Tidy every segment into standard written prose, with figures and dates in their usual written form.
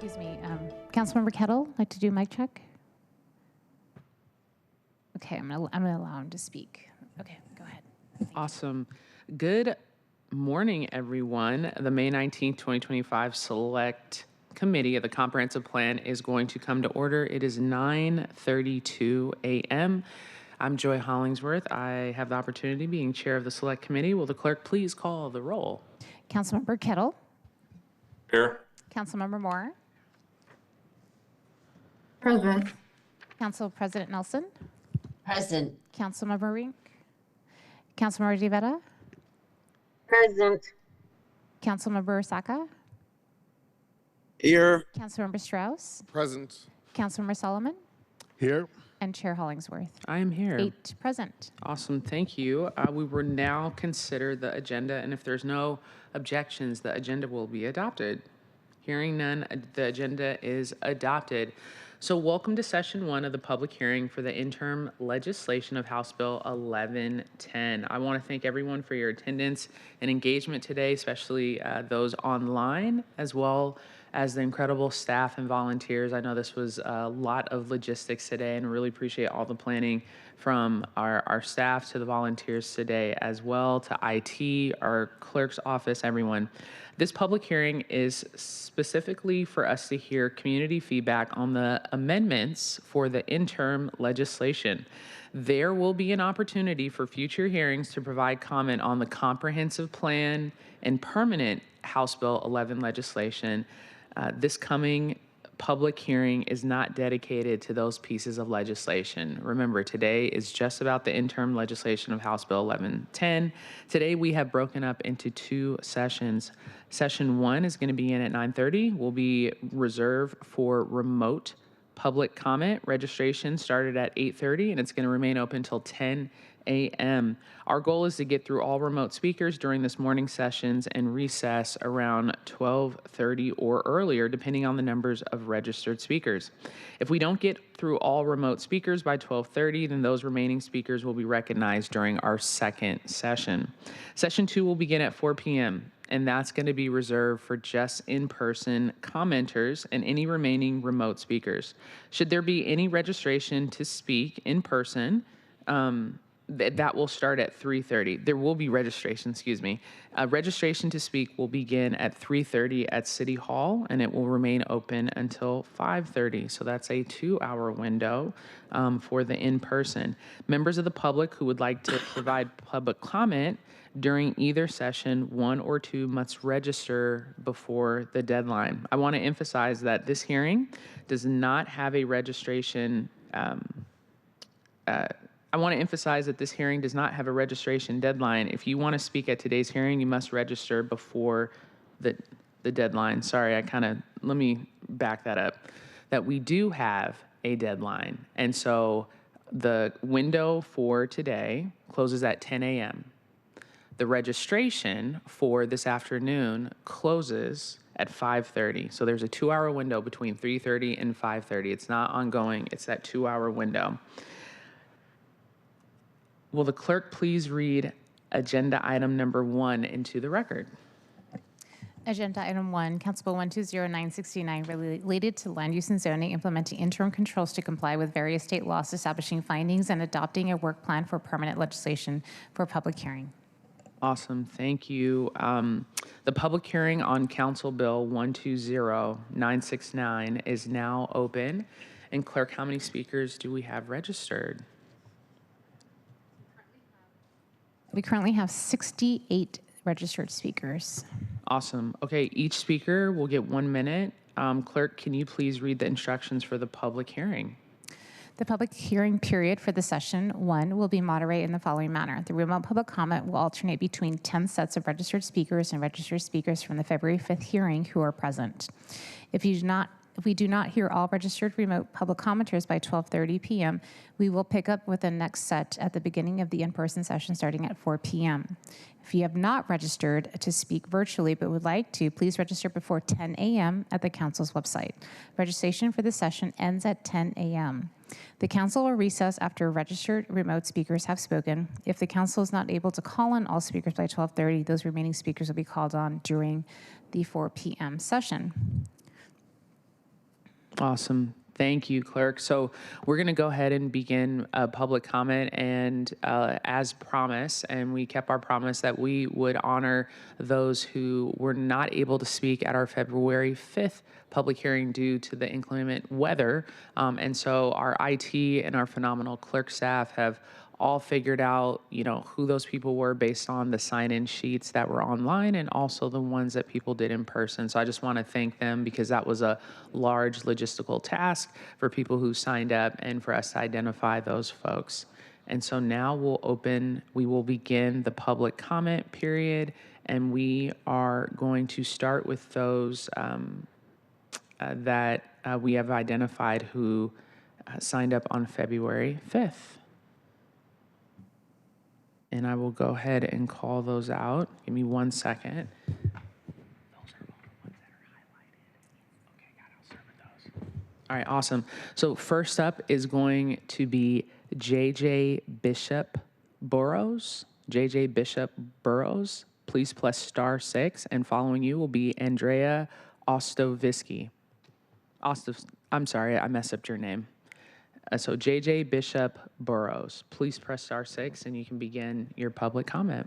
Excuse me, Councilmember Kettle, like to do mic check? Okay, I'm gonna allow him to speak. Okay, go ahead. Awesome. Good morning, everyone. The May 19th, 2025 Select Committee of the Comprehensive Plan is going to come to order. It is 9:32 a.m. I'm Joy Hollingsworth. I have the opportunity being chair of the Select Committee. Will the clerk please call the roll? Councilmember Kettle, Here. Councilmember Moore, Present. Council President Nelson, Present. Councilmember Rink, Councilmember DeVetta, Present. Councilmember Saka, Here. Councilmember Strauss, Present. Councilmember Solomon, Here. and Chair Hollingsworth. I am here. 8 present. Awesome, thank you. We will now consider the agenda, and if there's no objections, the agenda will be adopted. Hearing none, the agenda is adopted. So welcome to session 1 of the public hearing for the interim legislation of House Bill 1110. I want to thank everyone for your attendance and engagement today, especially those online, as well as the incredible staff and volunteers. I know this was a lot of logistics today, and really appreciate all the planning from our staff to the volunteers today, as well to IT, our clerk's office, everyone. This public hearing is specifically for us to hear community feedback on the amendments for the interim legislation. There will be an opportunity for future hearings to provide comment on the comprehensive plan and permanent House Bill 11 legislation. This coming public hearing is not dedicated to those pieces of legislation. Remember, today is just about the interim legislation of House Bill 1110. Today we have broken up into 2 sessions. Session 1 is going to begin at 9:30. Will be reserved for remote public comment. Registration started at 8:30 and it's going to remain open until 10 a.m. Our goal is to get through all remote speakers during this morning sessions and recess around 12:30 or earlier, depending on the numbers of registered speakers. If we don't get through all remote speakers by 12:30, then those remaining speakers will be recognized during our second session. Session 2 will begin at 4 p.m. and that's going to be reserved for just in-person commenters and any remaining remote speakers. Should there be any registration to speak in person, that will start at 3:30. There will be registration, excuse me. Registration to speak will begin at 3:30 at City Hall, and it will remain open until 5:30. So that's a 2-hour window for the in-person. Members of the public who would like to provide public comment during either session, 1 or 2 must register before the deadline. I want to emphasize that this hearing does not have a registration I want to emphasize that this hearing does not have a registration deadline. If you want to speak at today's hearing, you must register before the deadline. Sorry, let me back that up. That we do have a deadline. And so the window for today closes at 10 a.m. The registration for this afternoon closes at 5:30. So there's a 2-hour window between 3:30 and 5:30. It's not ongoing, it's that 2-hour window. Will the clerk please read agenda item number 1 into the record? Agenda item 1, Council Bill 120969, related to land use and zoning, implementing interim controls to comply with various state laws, establishing findings, and adopting a work plan for permanent legislation for public hearing. Awesome, thank you. The public hearing on Council Bill 120969 is now open. And clerk, how many speakers do we have registered? We currently have 68 registered speakers. Awesome. Okay, each speaker will get 1 minute. Clerk, can you please read the instructions for the public hearing? The public hearing period for the session 1 will be moderated in the following manner. The remote public comment will alternate between 10 sets of registered speakers and registered speakers from the February 5th hearing who are present. If we do not hear all registered remote public commenters by 12:30 p.m., we will pick up with the next set at the beginning of the in-person session starting at 4 p.m. If you have not registered to speak virtually but would like to, please register before 10 a.m. at the council's website. Registration for the session ends at 10 a.m. The council will recess after registered remote speakers have spoken. If the council is not able to call on all speakers by 12:30, those remaining speakers will be called on during the 4 p.m. session. Awesome. Thank you, Clerk. So we're going to go ahead and begin public comment. And as promised, and we kept our promise that we would honor those who were not able to speak at our February 5th public hearing due to the inclement weather. And so our IT and our phenomenal clerk staff have all figured out, who those people were based on the sign-in sheets that were online and also the ones that people did in person. So I just want to thank them because that was a large logistical task for people who signed up and for us to identify those folks. And so now we will begin the public comment period, and we are going to start with those that we have identified who signed up on February 5th. And I will go ahead and call those out. Give me 1 second. Those are all the ones that are highlighted. Okay, got it. I'll start with those. All right, awesome. So first up is going to be JJ Bishop Burrows. JJ Bishop Burrows. Please press *6. And following you will be Andrea Ostovisky. I'm sorry, I messed up your name. So JJ Bishop Burrows, please press *6 and you can begin your public comment.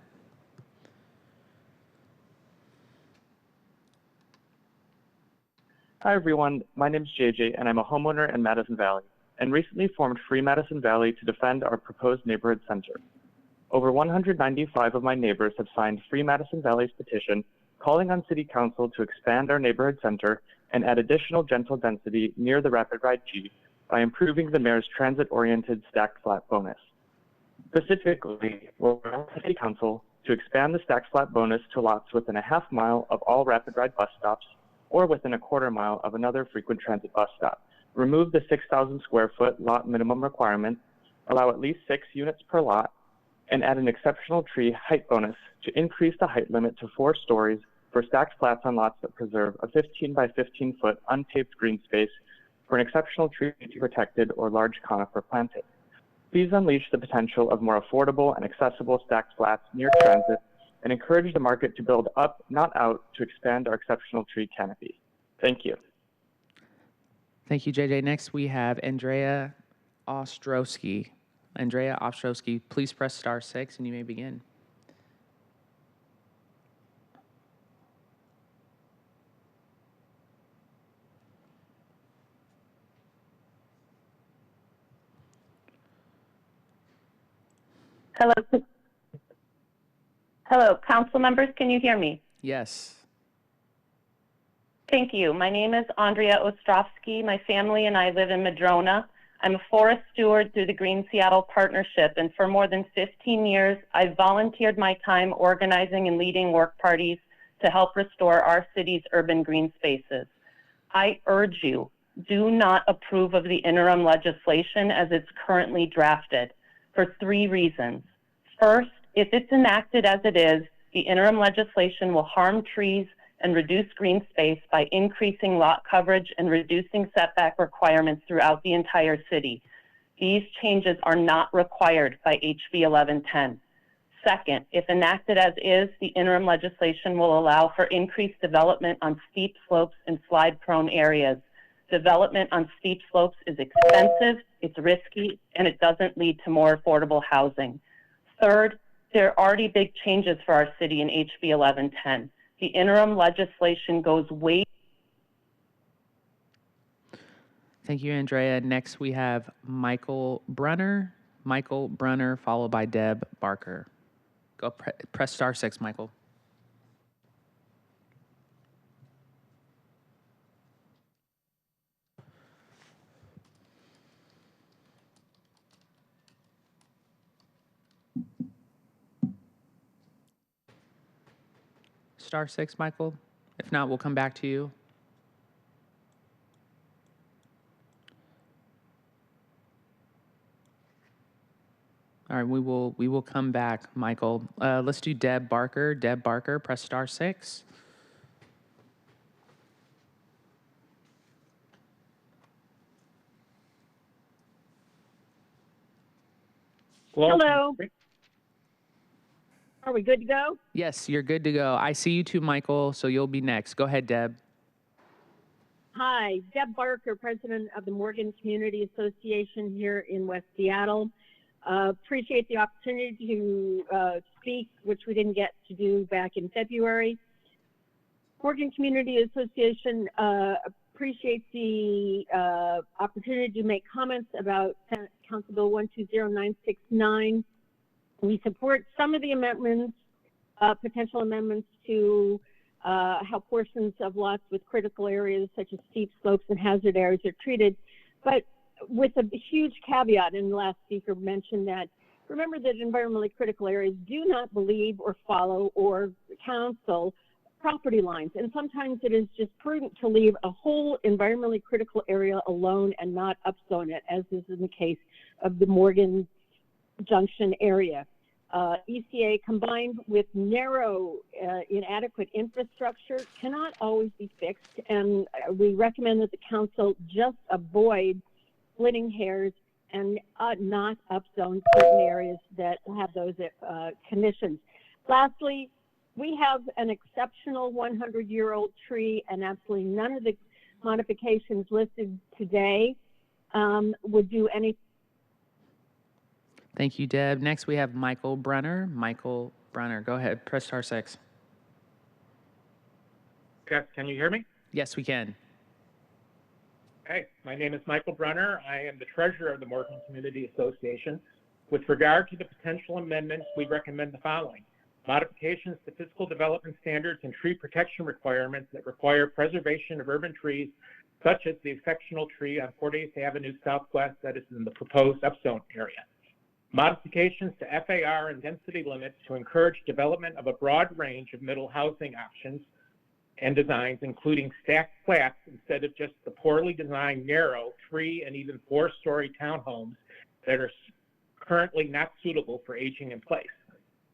Hi everyone, my name is JJ and I'm a homeowner in Madison Valley and recently formed Free Madison Valley to defend our proposed neighborhood center. Over 195 of my neighbors have signed Free Madison Valley's petition calling on City Council to expand our neighborhood center and add additional gentle density near the Rapid Ride G by improving the mayor's transit-oriented stacked flat bonus. Specifically, we're asking City Council to expand the stacked flat bonus to lots within a half mile of all Rapid Ride bus stops or within a quarter mile of another frequent transit bus stop. Remove the 6,000 square foot lot minimum requirement, allow at least 6 units per lot, and add an exceptional tree height bonus to increase the height limit to 4 stories for stacked flats on lots that preserve a 15 by 15 foot unpaved green space for an exceptional tree protected or large conifer planting. Please unleash the potential of more affordable and accessible stacked flats near transit and encourage the market to build up, not out, to expand our exceptional tree canopy. Thank you. Thank you, JJ. Next, we have Andrea Ostrowski. Andrea Ostrowski, please press *6 and you may begin. Hello, council members, can you hear me? Yes. Thank you. My name is Andrea Ostrovsky. My family and I live in Madrona. I'm a forest steward through the Green Seattle Partnership, and for more than 15 years, I've volunteered my time organizing and leading work parties to help restore our city's urban green spaces. I urge you, do not approve of the interim legislation as it's currently drafted for 3 reasons. First, if it's enacted as it is, the interim legislation will harm trees and reduce green space by increasing lot coverage and reducing setback requirements throughout the entire city. These changes are not required by HB 1110. Second, if enacted as is, the interim legislation will allow for increased development on steep slopes and slide-prone areas. Development on steep slopes is expensive, it's risky, and it doesn't lead to more affordable housing. Third, there are already big changes for our city in HB 1110. The interim legislation goes way. Thank you, Andrea. Next, we have Michael Brunner. Michael Brunner, followed by Deb Barker. Go press *6, Michael. *6, Michael. If not, we'll come back to you. All right, we will come back, Michael. Let's do Deb Barker. Deb Barker, press *6. Hello. Are we good to go? Yes, you're good to go. I see you too, Michael, so you'll be next. Go ahead, Deb. Hi, Deb Barker, President of the Morgan Community Association here in West Seattle. Appreciate the opportunity to speak, which we didn't get to do back in February. Morgan Community Association appreciates the opportunity to make comments about Senate Council Bill 120969. We support some of the amendments, potential amendments to how portions of lots with critical areas such as steep slopes and hazard areas are treated, but with a huge caveat, and the last speaker mentioned that, remember that environmentally critical areas do not believe or follow or counsel property lines, and sometimes it is just prudent to leave a whole environmentally critical area alone and not upzone it, as is in the case of the Morgan Junction area. ECA combined with narrow, inadequate infrastructure cannot always be fixed, and we recommend that the council just avoid splitting hairs and not upzone certain areas that have those conditions. Lastly, we have an exceptional 100-year-old tree, and absolutely none of the modifications listed today would do anything. Thank you, Deb. Next, we have Michael Brunner. Michael Brunner, go ahead. Press star 6. Okay, can you hear me? Yes, we can. Hey, my name is Michael Brunner. I am the treasurer of the Morgan Community Association. With regard to the potential amendments, we recommend the following. Modifications to physical development standards and tree protection requirements that require preservation of urban trees, such as the exceptional tree on 48th Avenue Southwest that is in the proposed upzone area. Modifications to FAR and density limits to encourage development of a broad range of middle housing options and designs, including stacked flats instead of just the poorly designed narrow 3- and even 4-story townhomes that are currently not suitable for aging in place.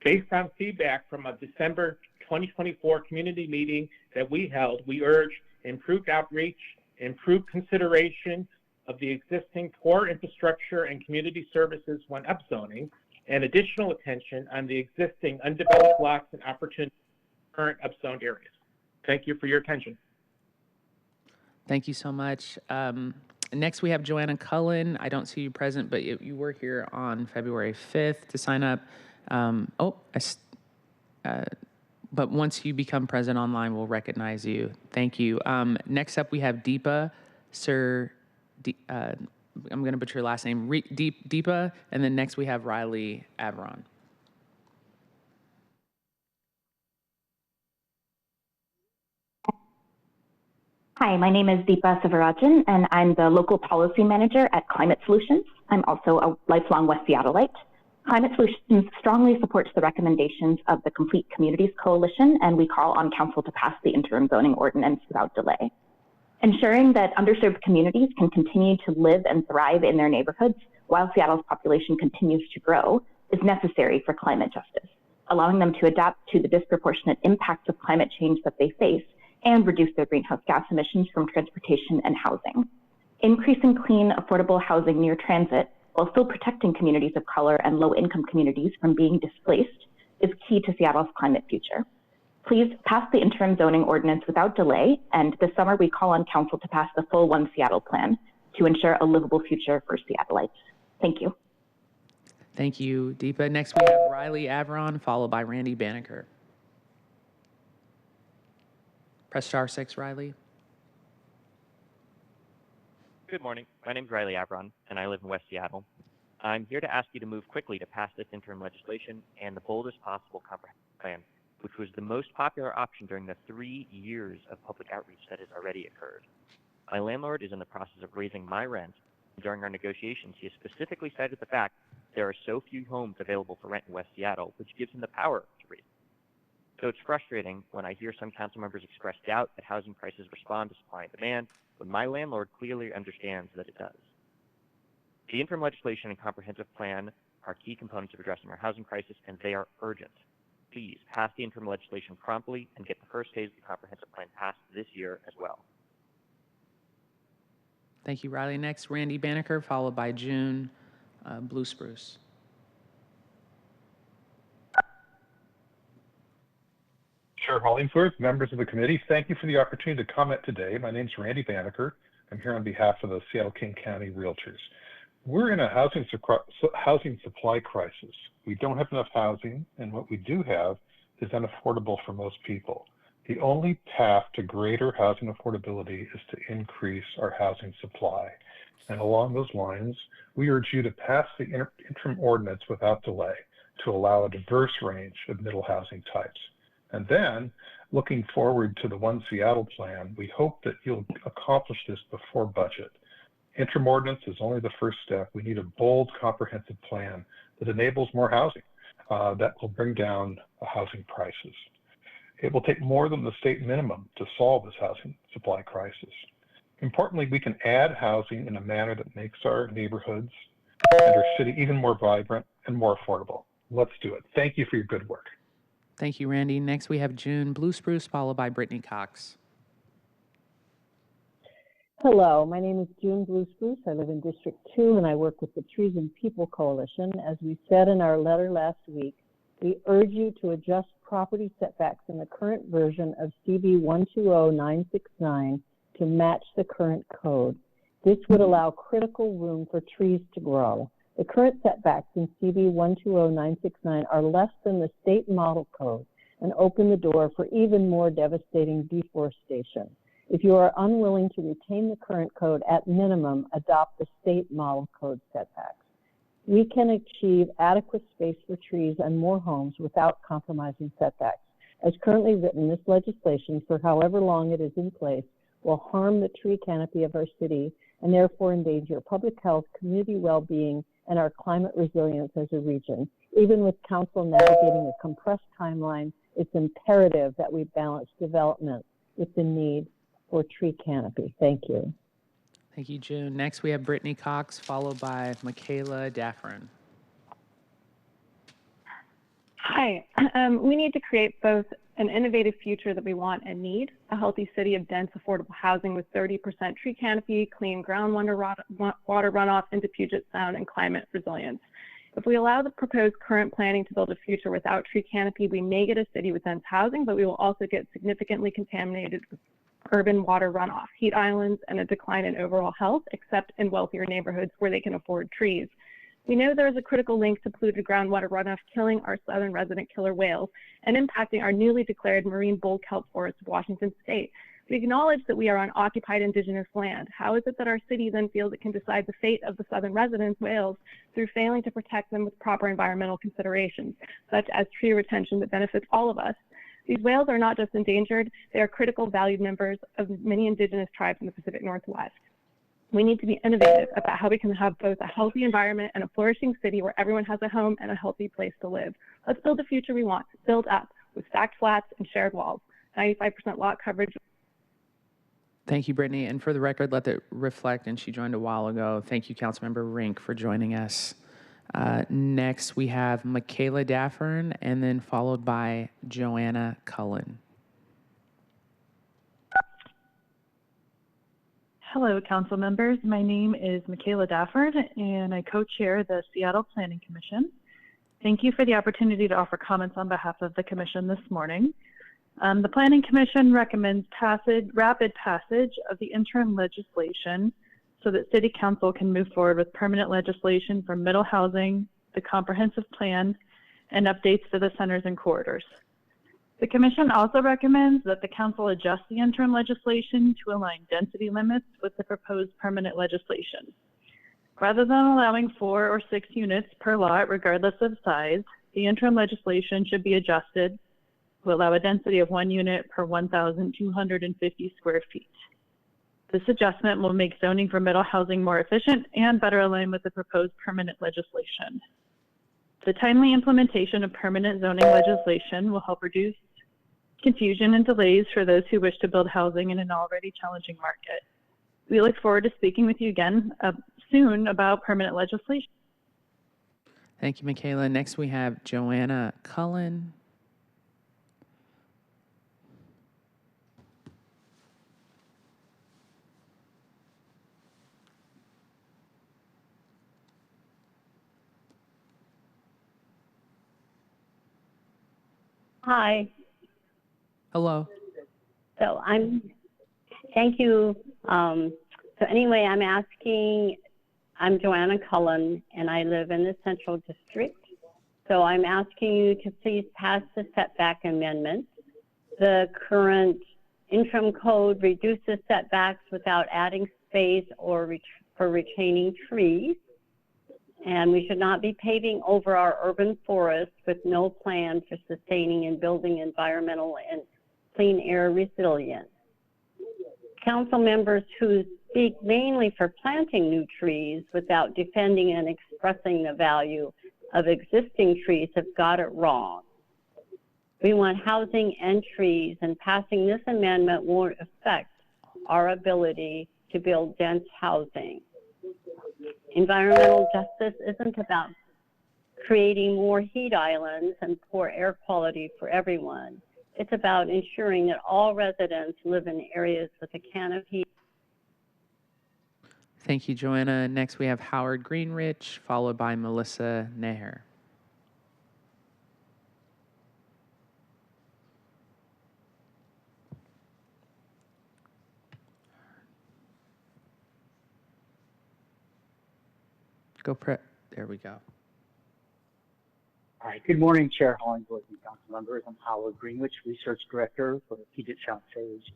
Based on feedback from a December 2024 community meeting that we held, we urge improved outreach, improved consideration of the existing poor infrastructure and community services when upzoning, and additional attention on the existing undeveloped lots and opportunities in current upzoned areas. Thank you for your attention. Thank you so much. Next, we have Joanna Cullen. I don't see you present, but you were here on February 5th to sign up. But once you become present online, we'll recognize you. Thank you. Next up, we have Deepa I'm going to butcher your last name, Deepa, and then next we have Riley Averon. Hi, my name is Deepa Sivarajan, and I'm the local policy manager at Climate Solutions. I'm also a lifelong West Seattleite. Climate Solutions strongly supports the recommendations of the Complete Communities Coalition, and we call on Council to pass the interim zoning ordinance without delay. Ensuring that underserved communities can continue to live and thrive in their neighborhoods while Seattle's population continues to grow is necessary for climate justice, allowing them to adapt to the disproportionate impacts of climate change that they face and reduce their greenhouse gas emissions from transportation and housing. Increasing clean, affordable housing near transit while still protecting communities of color and low-income communities from being displaced is key to Seattle's climate future. Please pass the interim zoning ordinance without delay, and this summer we call on Council to pass the full One Seattle plan to ensure a livable future for Seattleites. Thank you. Thank you, Deepa. Next, we have Riley Averon, followed by Randy Banneker. Press star 6, Riley. Good morning. My name is Riley Averon, and I live in West Seattle. I'm here to ask you to move quickly to pass this interim legislation and the boldest possible comprehensive plan, which was the most popular option during the 3 years of public outreach that has already occurred. My landlord is in the process of raising my rent. During our negotiations, he has specifically cited the fact there are so few homes available for rent in West Seattle, which gives him the power to raise. So it's frustrating when I hear some council members express doubt that housing prices respond to supply and demand, when my landlord clearly understands that it does. The interim legislation and comprehensive plan are key components of addressing our housing crisis, and they are urgent. Please pass the interim legislation promptly and get the first phase of the comprehensive plan passed this year as well. Thank you, Riley. Next, Randy Banneker, followed by June Blue Spruce. Sure. Hollingsworth, members of the committee, thank you for the opportunity to comment today. My name is Randy Banneker. I'm here on behalf of the Seattle-King County Realtors. We're in a housing supply crisis. We don't have enough housing, and what we do have is unaffordable for most people. The only path to greater housing affordability is to increase our housing supply. And along those lines, we urge you to pass the interim ordinance without delay to allow a diverse range of middle housing types. And then, looking forward to the One Seattle plan, we hope that you'll accomplish this before budget. Interim ordinance is only the first step. We need a bold, comprehensive plan that enables more housing that will bring down housing prices. It will take more than the state minimum to solve this housing supply crisis. Importantly, we can add housing in a manner that makes our neighborhoods and our city even more vibrant and more affordable. Let's do it. Thank you for your good work. Thank you, Randy. Next, we have June Blue Spruce, followed by Brittany Cox. Hello, my name is June Blue Spruce. I live in District 2 and I work with the Trees and People Coalition. As we said in our letter last week, we urge you to adjust property setbacks in the current version of CB 120969 to match the current code. This would allow critical room for trees to grow. The current setbacks in CB 120969 are less than the state model code and open the door for even more devastating deforestation. If you are unwilling to retain the current code, at minimum, adopt the state model code setbacks. We can achieve adequate space for trees and more homes without compromising setbacks. As currently written, this legislation, for however long it is in place, will harm the tree canopy of our city and therefore endanger public health, community well-being, and our climate resilience as a region. Even with council navigating a compressed timeline, it's imperative that we balance development with the need for tree canopy. Thank you. Thank you, June. Next, we have Brittany Cox, followed by Michaela Daffern. Hi. We need to create both an innovative future that we want and need, a healthy city of dense, affordable housing with 30% tree canopy, clean groundwater runoff into Puget Sound, and climate resilience. If we allow the proposed current planning to build a future without tree canopy, we may get a city with dense housing, but we will also get significantly contaminated urban water runoff, heat islands, and a decline in overall health, except in wealthier neighborhoods where they can afford trees. We know there is a critical link to polluted groundwater runoff killing our southern resident killer whales and impacting our newly declared marine bull kelp forests of Washington state. We acknowledge that we are on occupied indigenous land. How is it that our city then feels it can decide the fate of the southern residents, whales, through failing to protect them with proper environmental considerations, such as tree retention that benefits all of us? These whales are not just endangered, they are critical valued members of many indigenous tribes in the Pacific Northwest. We need to be innovative about how we can have both a healthy environment and a flourishing city where everyone has a home and a healthy place to live. Let's build the future we want, build up with stacked flats and shared walls, 95% lot coverage. Thank you, Brittany. And for the record, let that reflect, and she joined a while ago. Thank you, Councilmember Rink, for joining us. Next, we have Michaela Daffern, and then followed by Joanna Cullen. Hello, council members. My name is Michaela Dafford, and I co-chair the Seattle Planning Commission. Thank you for the opportunity to offer comments on behalf of the commission this morning. The Planning Commission recommends rapid passage of the interim legislation so that City Council can move forward with permanent legislation for middle housing, the comprehensive plan, and updates to the centers and corridors. The Commission also recommends that the Council adjust the interim legislation to align density limits with the proposed permanent legislation. Rather than allowing 4 or 6 units per lot, regardless of size, the interim legislation should be adjusted to allow a density of 1 unit per 1,250 square feet. This adjustment will make zoning for middle housing more efficient and better align with the proposed permanent legislation. The timely implementation of permanent zoning legislation will help reduce confusion and delays for those who wish to build housing in an already challenging market. We look forward to speaking with you again soon about permanent legislation. Thank you, Michaela. Next, we have Joanna Cullen. Hi. Hello. So thank you. So anyway, I'm Joanna Cullen, and I live in the Central District. So I'm asking you to please pass the setback amendment. The current interim code reduces setbacks without adding space or for retaining trees. And we should not be paving over our urban forests with no plan for sustaining and building environmental and clean air resilience. Council members who speak mainly for planting new trees without defending and expressing the value of existing trees have got it wrong. We want housing and trees, and passing this amendment won't affect our ability to build dense housing. Environmental justice isn't about creating more heat islands and poor air quality for everyone. It's about ensuring that all residents live in areas with a canopy. Thank you, Joanna. Next, we have Howard Greenrich, followed by Melissa Neher. There we go. All right. Good morning, Chair Hollingsworth and council members. I'm Howard Greenwich, Research Director for Puget Sound Sage.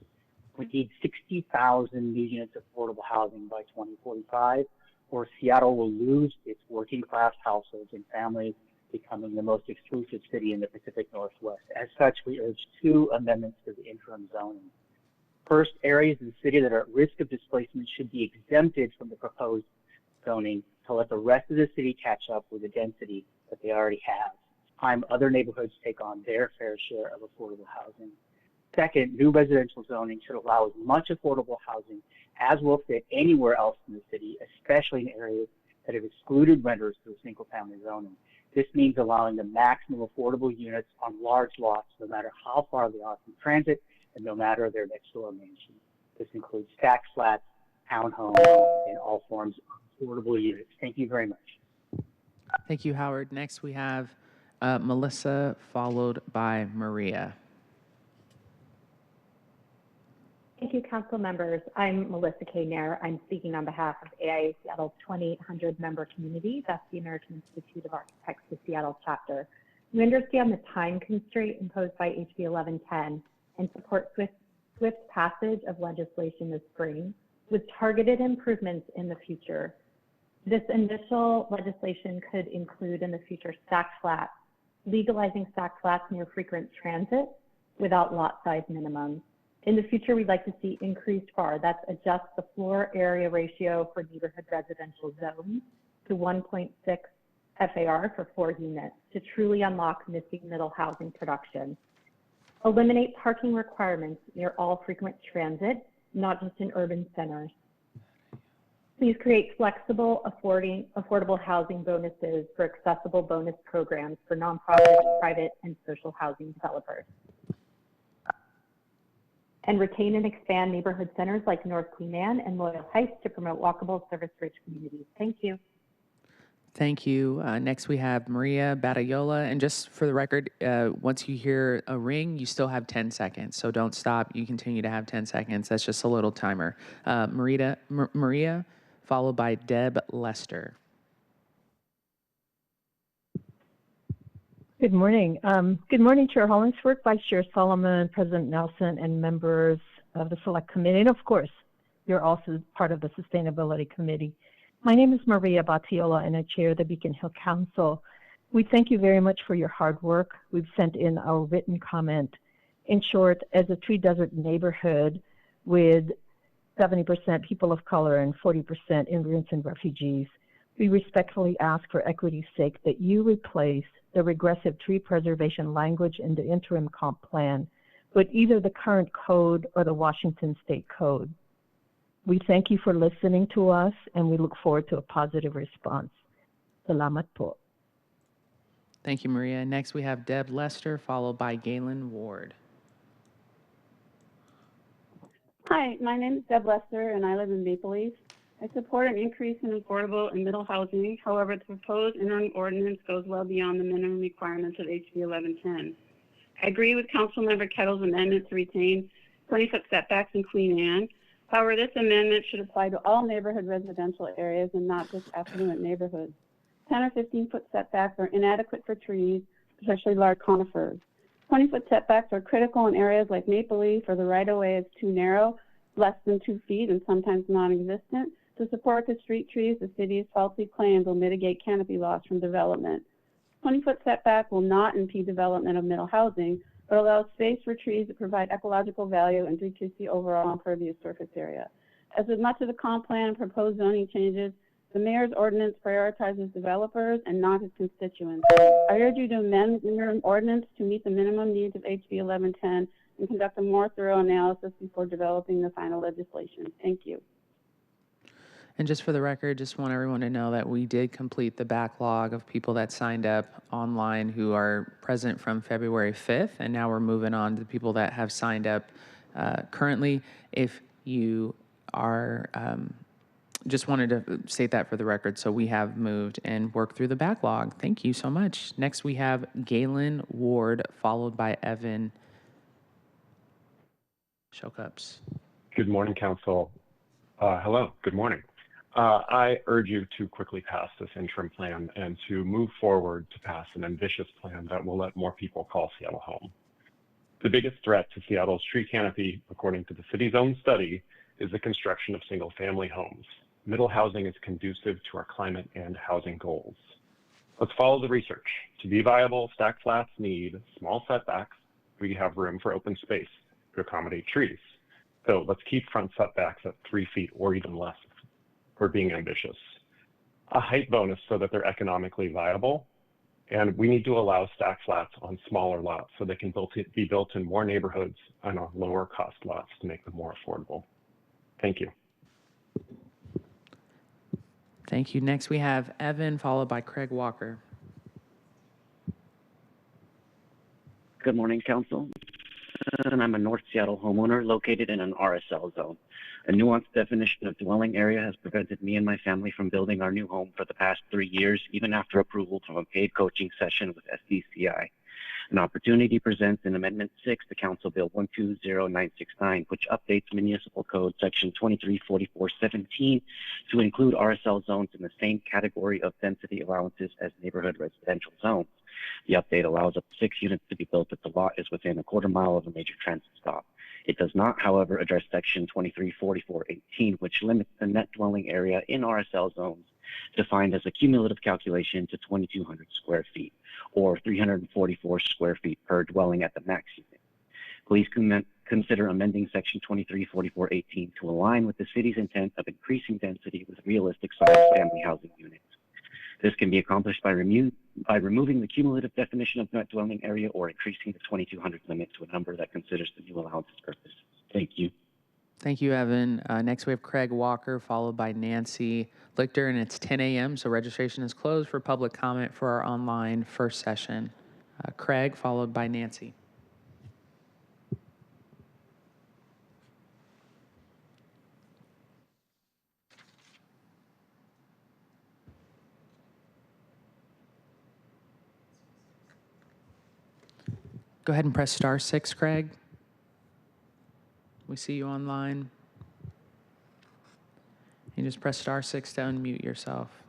We need 60,000 new units of affordable housing by 2045, or Seattle will lose its working class households and families, becoming the most exclusive city in the Pacific Northwest. As such, we urge 2 amendments to the interim zoning. First, areas in the city that are at risk of displacement should be exempted from the proposed zoning to let the rest of the city catch up with the density that they already have. Time other neighborhoods take on their fair share of affordable housing. Second, new residential zoning should allow as much affordable housing as will fit anywhere else in the city, especially in areas that have excluded renters through single-family zoning. This means allowing the maximum affordable units on large lots, no matter how far they are from transit and no matter their next-door mansion. This includes stacked flats, townhomes, and all forms of affordable units. Thank you very much. Thank you, Howard. Next, we have Melissa, followed by Maria. Thank you, council members. I'm Melissa K. Nair. I'm speaking on behalf of AIA Seattle's 2,800 member community. That's the American Institute of Architects, the Seattle chapter. We understand the time constraint imposed by HB 1110 and support swift passage of legislation this spring with targeted improvements in the future. This initial legislation could include in the future stacked flats, legalizing stacked flats near frequent transit without lot size minimums. In the future, we'd like to see increased FAR. That's adjust the floor area ratio for neighborhood residential zones to 1.6 FAR for 4 units to truly unlock missing middle housing production. Eliminate parking requirements near all frequent transit, not just in urban centers. Please create flexible, affordable housing bonuses for accessible bonus programs for nonprofit, private, and social housing developers. And retain and expand neighborhood centers like North Queen Anne and Loyal Heights to promote walkable, service-rich communities. Thank you. Thank you. Next, we have Maria Batayola. And just for the record, once you hear a ring, you still have 10 seconds. So don't stop. You continue to have 10 seconds. That's just a little timer. Maria, followed by Deb Lester. Good morning. Good morning, Chair Hollingsworth, Vice Chair Solomon, President Nelson, and members of the Select Committee. And of course, you're also part of the Sustainability Committee. My name is Maria Batiola, and I chair the Beacon Hill Council. We thank you very much for your hard work. We've sent in our written comment. In short, as a tree desert neighborhood with 70% people of color and 40% immigrants and refugees, we respectfully ask for equity's sake that you replace the regressive tree preservation language in the interim comp plan with either the current code or the Washington State Code. We thank you for listening to us, and we look forward to a positive response. Salamat po. Thank you, Maria. Next, we have Deb Lester, followed by Galen Ward. Hi, my name is Deb Lester, and I live in Maple Leaf. I support an increase in affordable and middle housing. However, the proposed interim ordinance goes well beyond the minimum requirements of HB 1110. I agree with Councilmember Kettle's amendment to retain 20-foot setbacks in Queen Anne. However, this amendment should apply to all neighborhood residential areas and not just affluent neighborhoods. 10 or 15-foot setbacks are inadequate for trees, especially large conifers. 20-foot setbacks are critical in areas like Maple Leaf, where the right-of-way is too narrow, less than 2 feet, and sometimes non-existent. To support the street trees, the city's falsely claims will mitigate canopy loss from development. 20-foot setback will not impede development of middle housing, but allows space for trees that provide ecological value and decrease the overall impervious surface area. As with much of the comp plan and proposed zoning changes, the mayor's ordinance prioritizes developers and not his constituents. I urge you to amend the interim ordinance to meet the minimum needs of HB 1110 and conduct a more thorough analysis before developing the final legislation. Thank you. And just for the record, just want everyone to know that we did complete the backlog of people that signed up online who are present from February 5th. And now we're moving on to the people that have signed up currently. If you are, just wanted to state that for the record. So we have moved and worked through the backlog. Thank you so much. Next we have Galen Ward, followed by Evan Shokups. Good morning, Council. Hello, good morning. I urge you to quickly pass this interim plan and to move forward to pass an ambitious plan that will let more people call Seattle home. The biggest threat to Seattle's tree canopy, according to the city's own study, is the construction of single-family homes. Middle housing is conducive to our climate and housing goals. Let's follow the research. To be viable, stacked flats need small setbacks. We have room for open space to accommodate trees. So let's keep front setbacks at 3 feet or even less. We're being ambitious. A height bonus so that they're economically viable. And we need to allow stacked flats on smaller lots so they can be built in more neighborhoods and on lower cost lots to make them more affordable. Thank you. Thank you. Next we have Evan, followed by Craig Walker. Good morning, Council. And I'm a North Seattle homeowner located in an RSL zone. A nuanced definition of dwelling area has prevented me and my family from building our new home for the past 3 years, even after approval from a paid coaching session with SDCI. An opportunity presents in Amendment 6 to Council Bill 120969, which updates Municipal Code Section 234417 to include RSL zones in the same category of density allowances as neighborhood residential zones. The update allows up to 6 units to be built if the lot is within a quarter mile of a major transit stop. It does not, however, address Section 234418, which limits the net dwelling area in RSL zones defined as a cumulative calculation to 2,200 square feet, or 344 square feet per dwelling at the max unit. Please consider amending Section 234418 to align with the city's intent of increasing density with realistic sized family housing units. This can be accomplished by removing the cumulative definition of net dwelling area or increasing the 2,200 limit to a number that considers the new allowances purposes. Thank you. Thank you, Evan. Next we have Craig Walker, followed by Nancy Lichter, and it's 10 a.m., so registration is closed for public comment for our online first session. Craig, followed by Nancy. Go ahead and press *6, Craig. We see you online. You just press *6 to unmute yourself.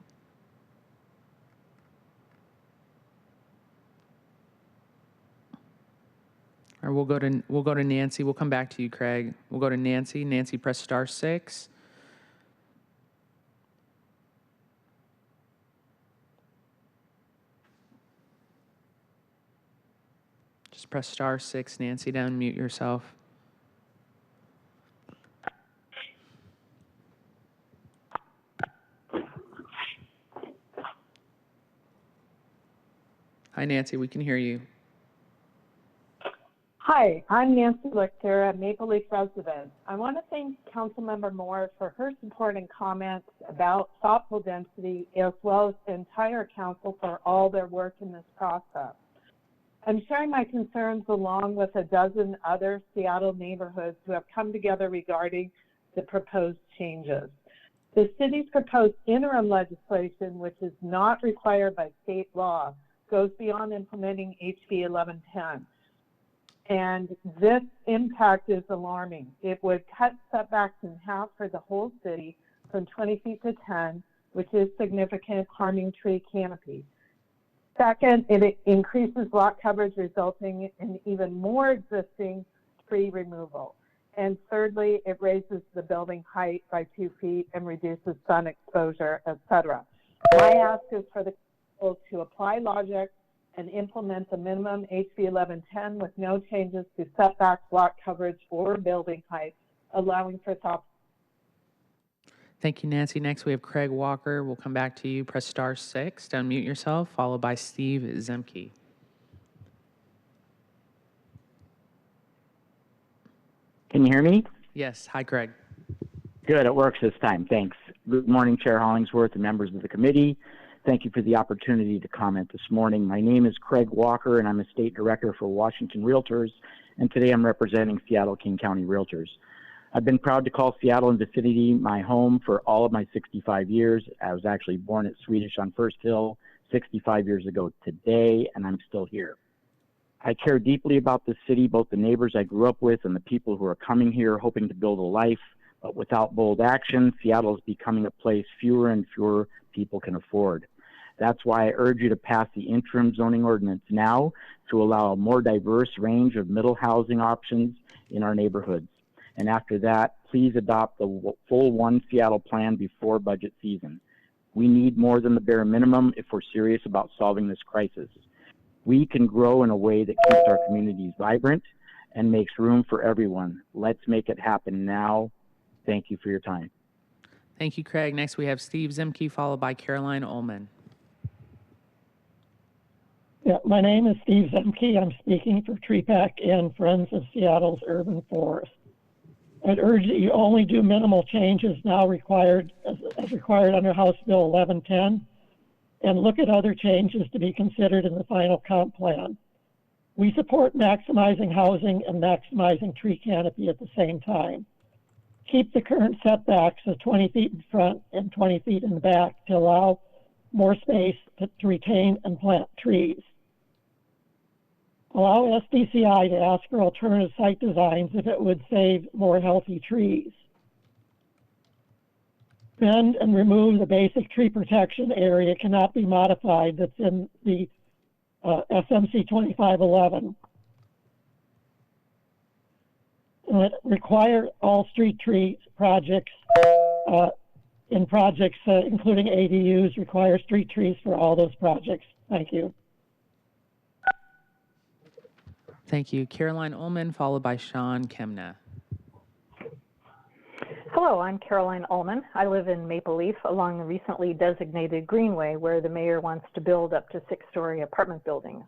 Or we'll go to Nancy. We'll come back to you, Craig. We'll go to Nancy. Nancy, press *6. Just press *6, Nancy, to unmute yourself. Hi, Nancy. We can hear you. Hi, I'm Nancy Lichter, a Maple Leaf resident. I want to thank Councilmember Moore for her support and comments about thoughtful density, as well as the entire council for all their work in this process. I'm sharing my concerns along with a dozen other Seattle neighborhoods who have come together regarding the proposed changes. The city's proposed interim legislation, which is not required by state law, goes beyond implementing HB 1110. And this impact is alarming. It would cut setbacks in half for the whole city from 20 feet to 10, which is significant, harming tree canopy. Second, it increases lot coverage, resulting in even more existing tree removal. And thirdly, it raises the building height by 2 feet and reduces sun exposure, etc. My ask is for the council to apply logic and implement a minimum HB 1110 with no changes to setbacks, lot coverage, or building height, allowing for thoughtful. Thank you, Nancy. Next, we have Craig Walker. We'll come back to you. Press *6 to unmute yourself, followed by Steve Zemke. Can you hear me? Yes. Hi, Craig. Good. It works this time. Thanks. Good morning, Chair Hollingsworth and members of the committee. Thank you for the opportunity to comment this morning. My name is Craig Walker, and I'm a state director for Washington Realtors, and today I'm representing Seattle-King County Realtors. I've been proud to call Seattle and vicinity my home for all of my 65 years. I was actually born at Swedish on First Hill 65 years ago today, and I'm still here. I care deeply about this city, both the neighbors I grew up with and the people who are coming here hoping to build a life. But without bold action, Seattle is becoming a place fewer and fewer people can afford. That's why I urge you to pass the interim zoning ordinance now to allow a more diverse range of middle housing options in our neighborhoods. And after that, please adopt the full One Seattle plan before budget season. We need more than the bare minimum if we're serious about solving this crisis. We can grow in a way that keeps our communities vibrant and makes room for everyone. Let's make it happen now. Thank you for your time. Thank you, Craig. Next, we have Steve Zemke, followed by Caroline Ullman. Yeah, my name is Steve Zemke. I'm speaking for TreePack and Friends of Seattle's Urban Forest. I'd urge that you only do minimal changes now required as required under House Bill 1110, and look at other changes to be considered in the final comp plan. We support maximizing housing and maximizing tree canopy at the same time. Keep the current setbacks of 20 feet in front and 20 feet in the back to allow more space to retain and plant trees. Allow SDCI to ask for alternative site designs if it would save more healthy trees. Bend and remove the basic tree protection area cannot be modified that's in the SMC 2511. Require all street tree projects including ADUs, require street trees for all those projects. Thank you. Thank you. Caroline Ullman, followed by Sean Kemna. Hello, I'm Caroline Ullman. I live in Maple Leaf along the recently designated Greenway where the mayor wants to build up to 6-story apartment buildings.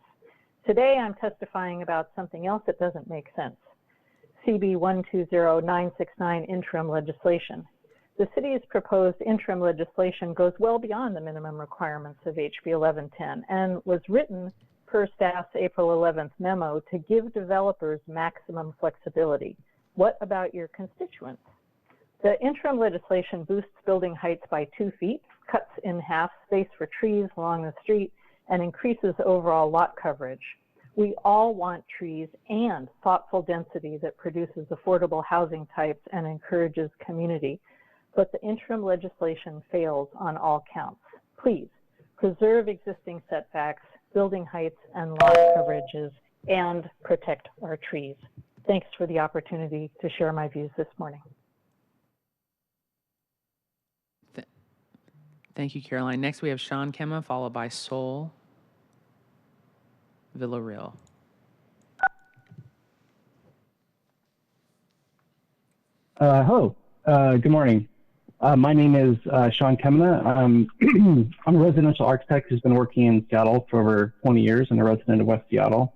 Today I'm testifying about something else that doesn't make sense. CB 120969 interim legislation. The city's proposed interim legislation goes well beyond the minimum requirements of HB 1110 and was written per staff's April 11th memo to give developers maximum flexibility. What about your constituents? The interim legislation boosts building heights by 2 feet, cuts in half space for trees along the street, and increases overall lot coverage. We all want trees and thoughtful density that produces affordable housing types and encourages community, but the interim legislation fails on all counts. Please preserve existing setbacks, building heights and lot coverages, and protect our trees. Thanks for the opportunity to share my views this morning. Thank you, Caroline. Next, we have Sean Kemna, followed by Sol Villarreal. Hello. Good morning. My name is Sean Kemna. I'm a residential architect who's been working in Seattle for over 20 years and a resident of West Seattle.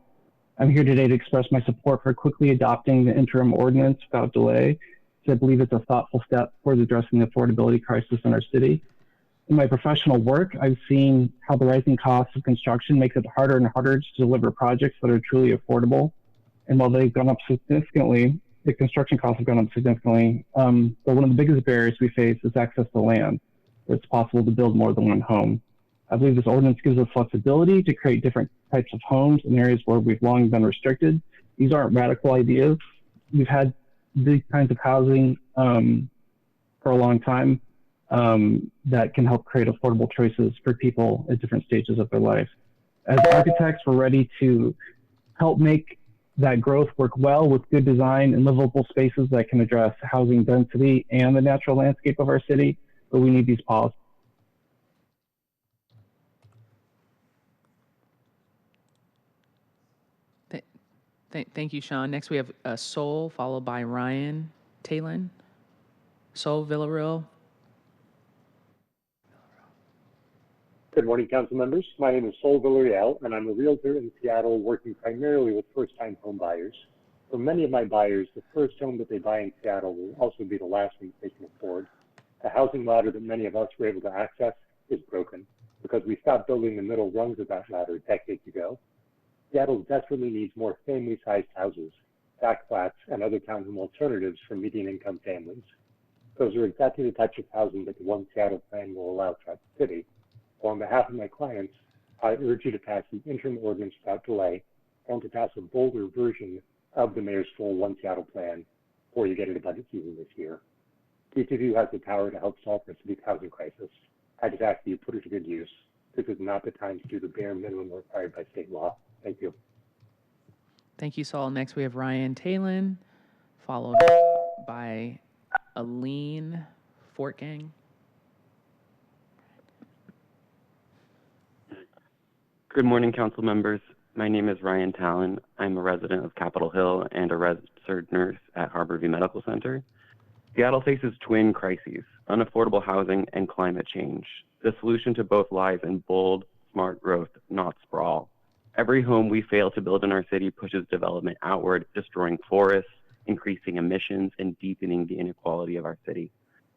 I'm here today to express my support for quickly adopting the interim ordinance without delay, because I believe it's a thoughtful step towards addressing the affordability crisis in our city. In my professional work, I've seen how the rising costs of construction makes it harder and harder to deliver projects that are truly affordable. And while they've gone up significantly, the construction costs have gone up significantly. But one of the biggest barriers we face is access to land, where it's possible to build more than one home. I believe this ordinance gives us flexibility to create different types of homes in areas where we've long been restricted, These aren't radical ideas. We've had these kinds of housing for a long time that can help create affordable choices for people at different stages of their life. As architects, we're ready to help make that growth work well with good design and livable spaces that can address housing density and the natural landscape of our city, but we need these policies. Thank you, Sean. Next, we have Sol, followed by Ryan Talon. Sol Villarreal. Good morning, council members. My name is Sol Villarreal, and I'm a realtor in Seattle working primarily with first-time home buyers. For many of my buyers, the first home that they buy in Seattle will also be the last one they can afford. The housing ladder that many of us were able to access is broken because we stopped building the middle rungs of that ladder decades ago. Seattle desperately needs more family-sized houses, back flats, and other townhome alternatives for median-income families. Those are exactly the types of housing that the One Seattle plan will allow throughout the city. So on behalf of my clients, I urge you to pass the interim ordinance without delay and to pass a bolder version of the mayor's full One Seattle plan before you get into budget season this year. Each of you has the power to help solve the city's housing crisis. I just ask that you put it to good use. This is not the time to do the bare minimum required by state law. Thank you. Thank you, Saul. Next, we have Ryan Talon, followed by Aline Fortgang. Good morning, council members. My name is Ryan Talon. I'm a resident of Capitol Hill and a registered nurse at Harborview Medical Center. Seattle faces twin crises, unaffordable housing and climate change. The solution to both lies in bold, smart growth, not sprawl. Every home we fail to build in our city pushes development outward, destroying forests, increasing emissions, and deepening the inequality of our city.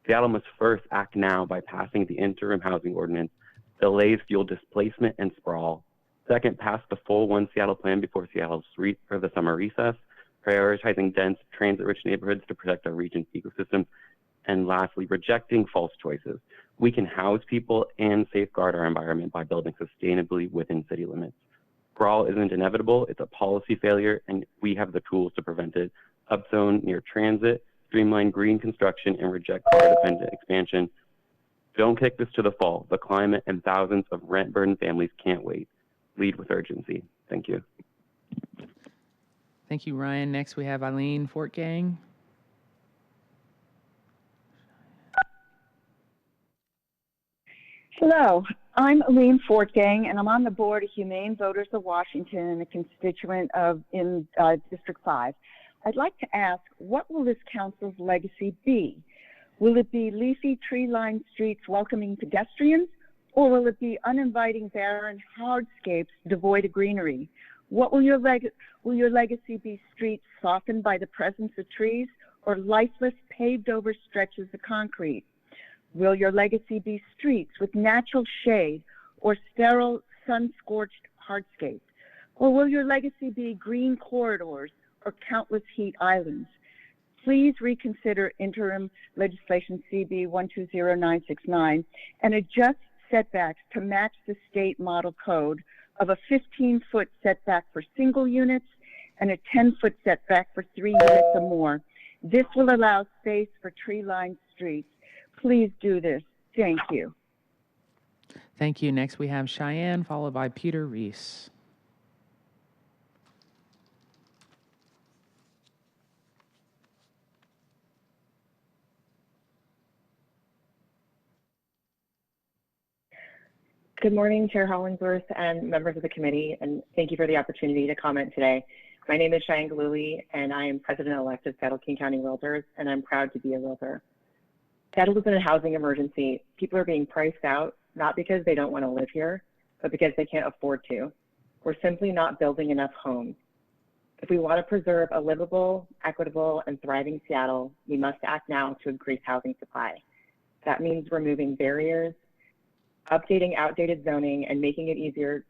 Seattle must first act now by passing the interim housing ordinance. Delays fuel displacement and sprawl. Second, pass the full One Seattle plan before the summer recess, prioritizing dense, transit-rich neighborhoods to protect our region's ecosystem. And lastly, rejecting false choices. We can house people and safeguard our environment by building sustainably within city limits. Sprawl isn't inevitable, it's a policy failure, and we have the tools to prevent it. Upzone near transit, streamline green construction, and reject car-dependent expansion. Don't kick this to the fall. The climate and thousands of rent-burdened families can't wait. Lead with urgency. Thank you. Thank you, Ryan. Next, we have Eileen Fortgang. Hello, I'm Aline Fortgang, and I'm on the board of Humane Voters of Washington and a constituent in District 5. I'd like to ask, what will this council's legacy be? Will it be leafy, tree-lined streets welcoming pedestrians, or will it be uninviting, barren hardscapes devoid of greenery? What will your legacy be? Streets softened by the presence of trees, or lifeless, paved-over stretches of concrete? Will your legacy be streets with natural shade or sterile, sun-scorched hardscapes? Or will your legacy be green corridors or countless heat islands? Please reconsider interim legislation CB 120969 and adjust setbacks to match the state model code of a 15-foot setback for single units and a 10-foot setback for 3 units or more. This will allow space for tree-lined streets. Please do this. Thank you. Thank you. Next, we have Cheyenne, followed by Peter Reese. Good morning, Chair Hollingsworth and members of the committee, and thank you for the opportunity to comment today. My name is Cheyenne Galuli, and I am President-elect of Seattle-King County Realtors, and I'm proud to be a realtor. Seattle is in a housing emergency. People are being priced out, not because they don't want to live here, but because they can't afford to. We're simply not building enough homes. If we want to preserve a livable, equitable, and thriving Seattle, we must act now to increase housing supply. That means removing barriers, updating outdated zoning, and making it easier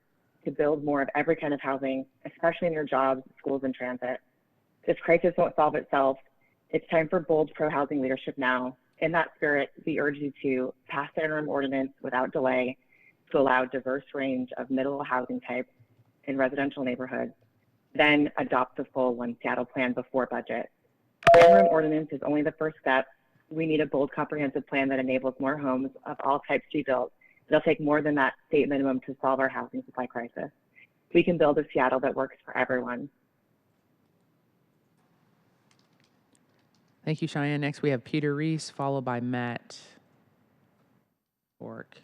to build more of every kind of housing, especially near jobs, schools, and transit. This crisis won't solve itself. It's time for bold pro-housing leadership now. In that spirit, we urge you to pass the interim ordinance without delay to allow a diverse range of middle housing types in residential neighborhoods. then adopt the full One Seattle plan before budget. The interim ordinance is only the first step. We need a bold, comprehensive plan that enables more homes of all types to be built. It'll take more than that state minimum to solve our housing supply crisis. We can build a Seattle that works for everyone. Thank you, Cheyenne. Next, we have Peter Reese, followed by Matt Bork.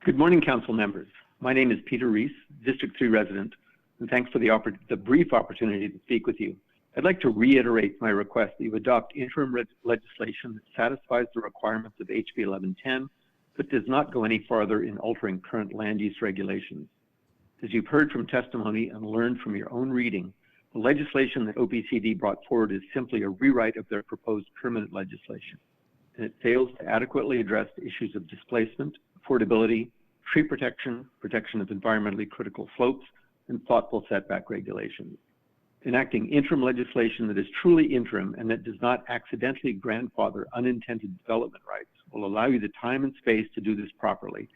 Good morning, council members. My name is Peter Reese, District 3 resident, and thanks for the brief opportunity to speak with you. I'd like to reiterate my request that you adopt interim legislation that satisfies the requirements of HB 1110, but does not go any farther in altering current land use regulations. As you've heard from testimony and learned from your own reading, the legislation that OPCD brought forward is simply a rewrite of their proposed permanent legislation, and it fails to adequately address the issues of displacement, affordability, tree protection, protection of environmentally critical slopes, and thoughtful setback regulations. Enacting interim legislation that is truly interim and that does not accidentally grandfather unintended development rights will allow you the time and space to do this properly,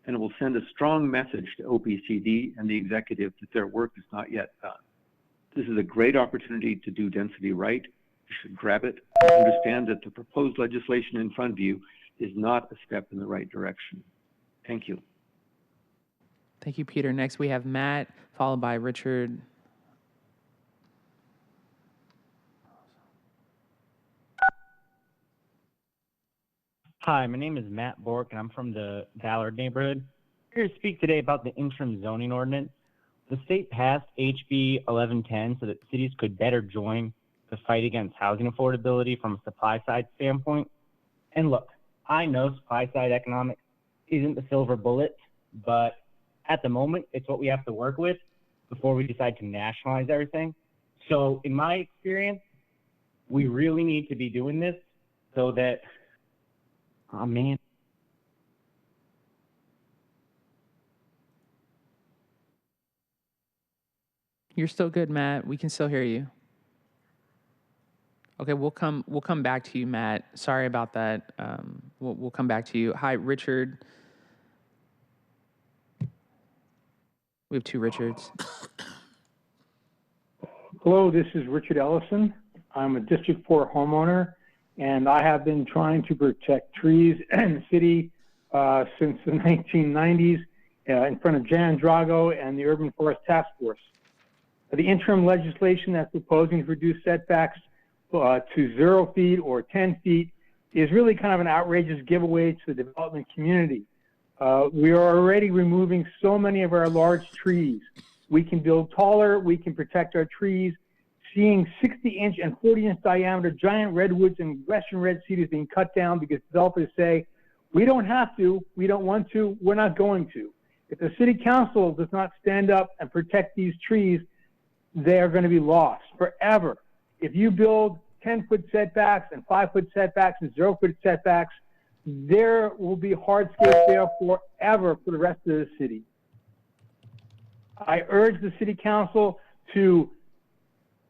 and it will send a strong message to OPCD and the executive that their work is not yet done. This is a great opportunity to do density right. You should grab it and understand that the proposed legislation in front of you is not a step in the right direction. Thank you. Thank you, Peter. Next, we have Matt, followed by Richard. Hi, my name is Matt Bork, and I'm from the Ballard neighborhood. I'm here to speak today about the interim zoning ordinance. The state passed HB 1110 so that cities could better join the fight against housing affordability from a supply side standpoint. And look, I know supply side economics isn't the silver bullet, but at the moment, it's what we have to work with before we decide to nationalize everything. So in my experience, we really need to be doing this so that, oh man. You're still good, Matt. We can still hear you. Okay, we'll come back to you, Matt. Sorry about that. We'll come back to you. Hi, Richard. We have two Richards. Hello, this is Richard Ellison. I'm a District 4 homeowner, and I have been trying to protect trees in the city since the 1990s in front of Jan Drago and the Urban Forest Task Force. The interim legislation that's proposing to reduce setbacks to 0 feet or 10 feet is really kind of an outrageous giveaway to the development community. We are already removing so many of our large trees. We can build taller, we can protect our trees. Seeing 60-inch and 40-inch diameter giant redwoods and western red cedars being cut down because developers say, we don't have to, we don't want to, we're not going to. If the city council does not stand up and protect these trees, they are going to be lost forever. If you build 10-foot setbacks and 5-foot setbacks and 0-foot setbacks, there will be hardscapes there forever for the rest of the city. I urge the city council to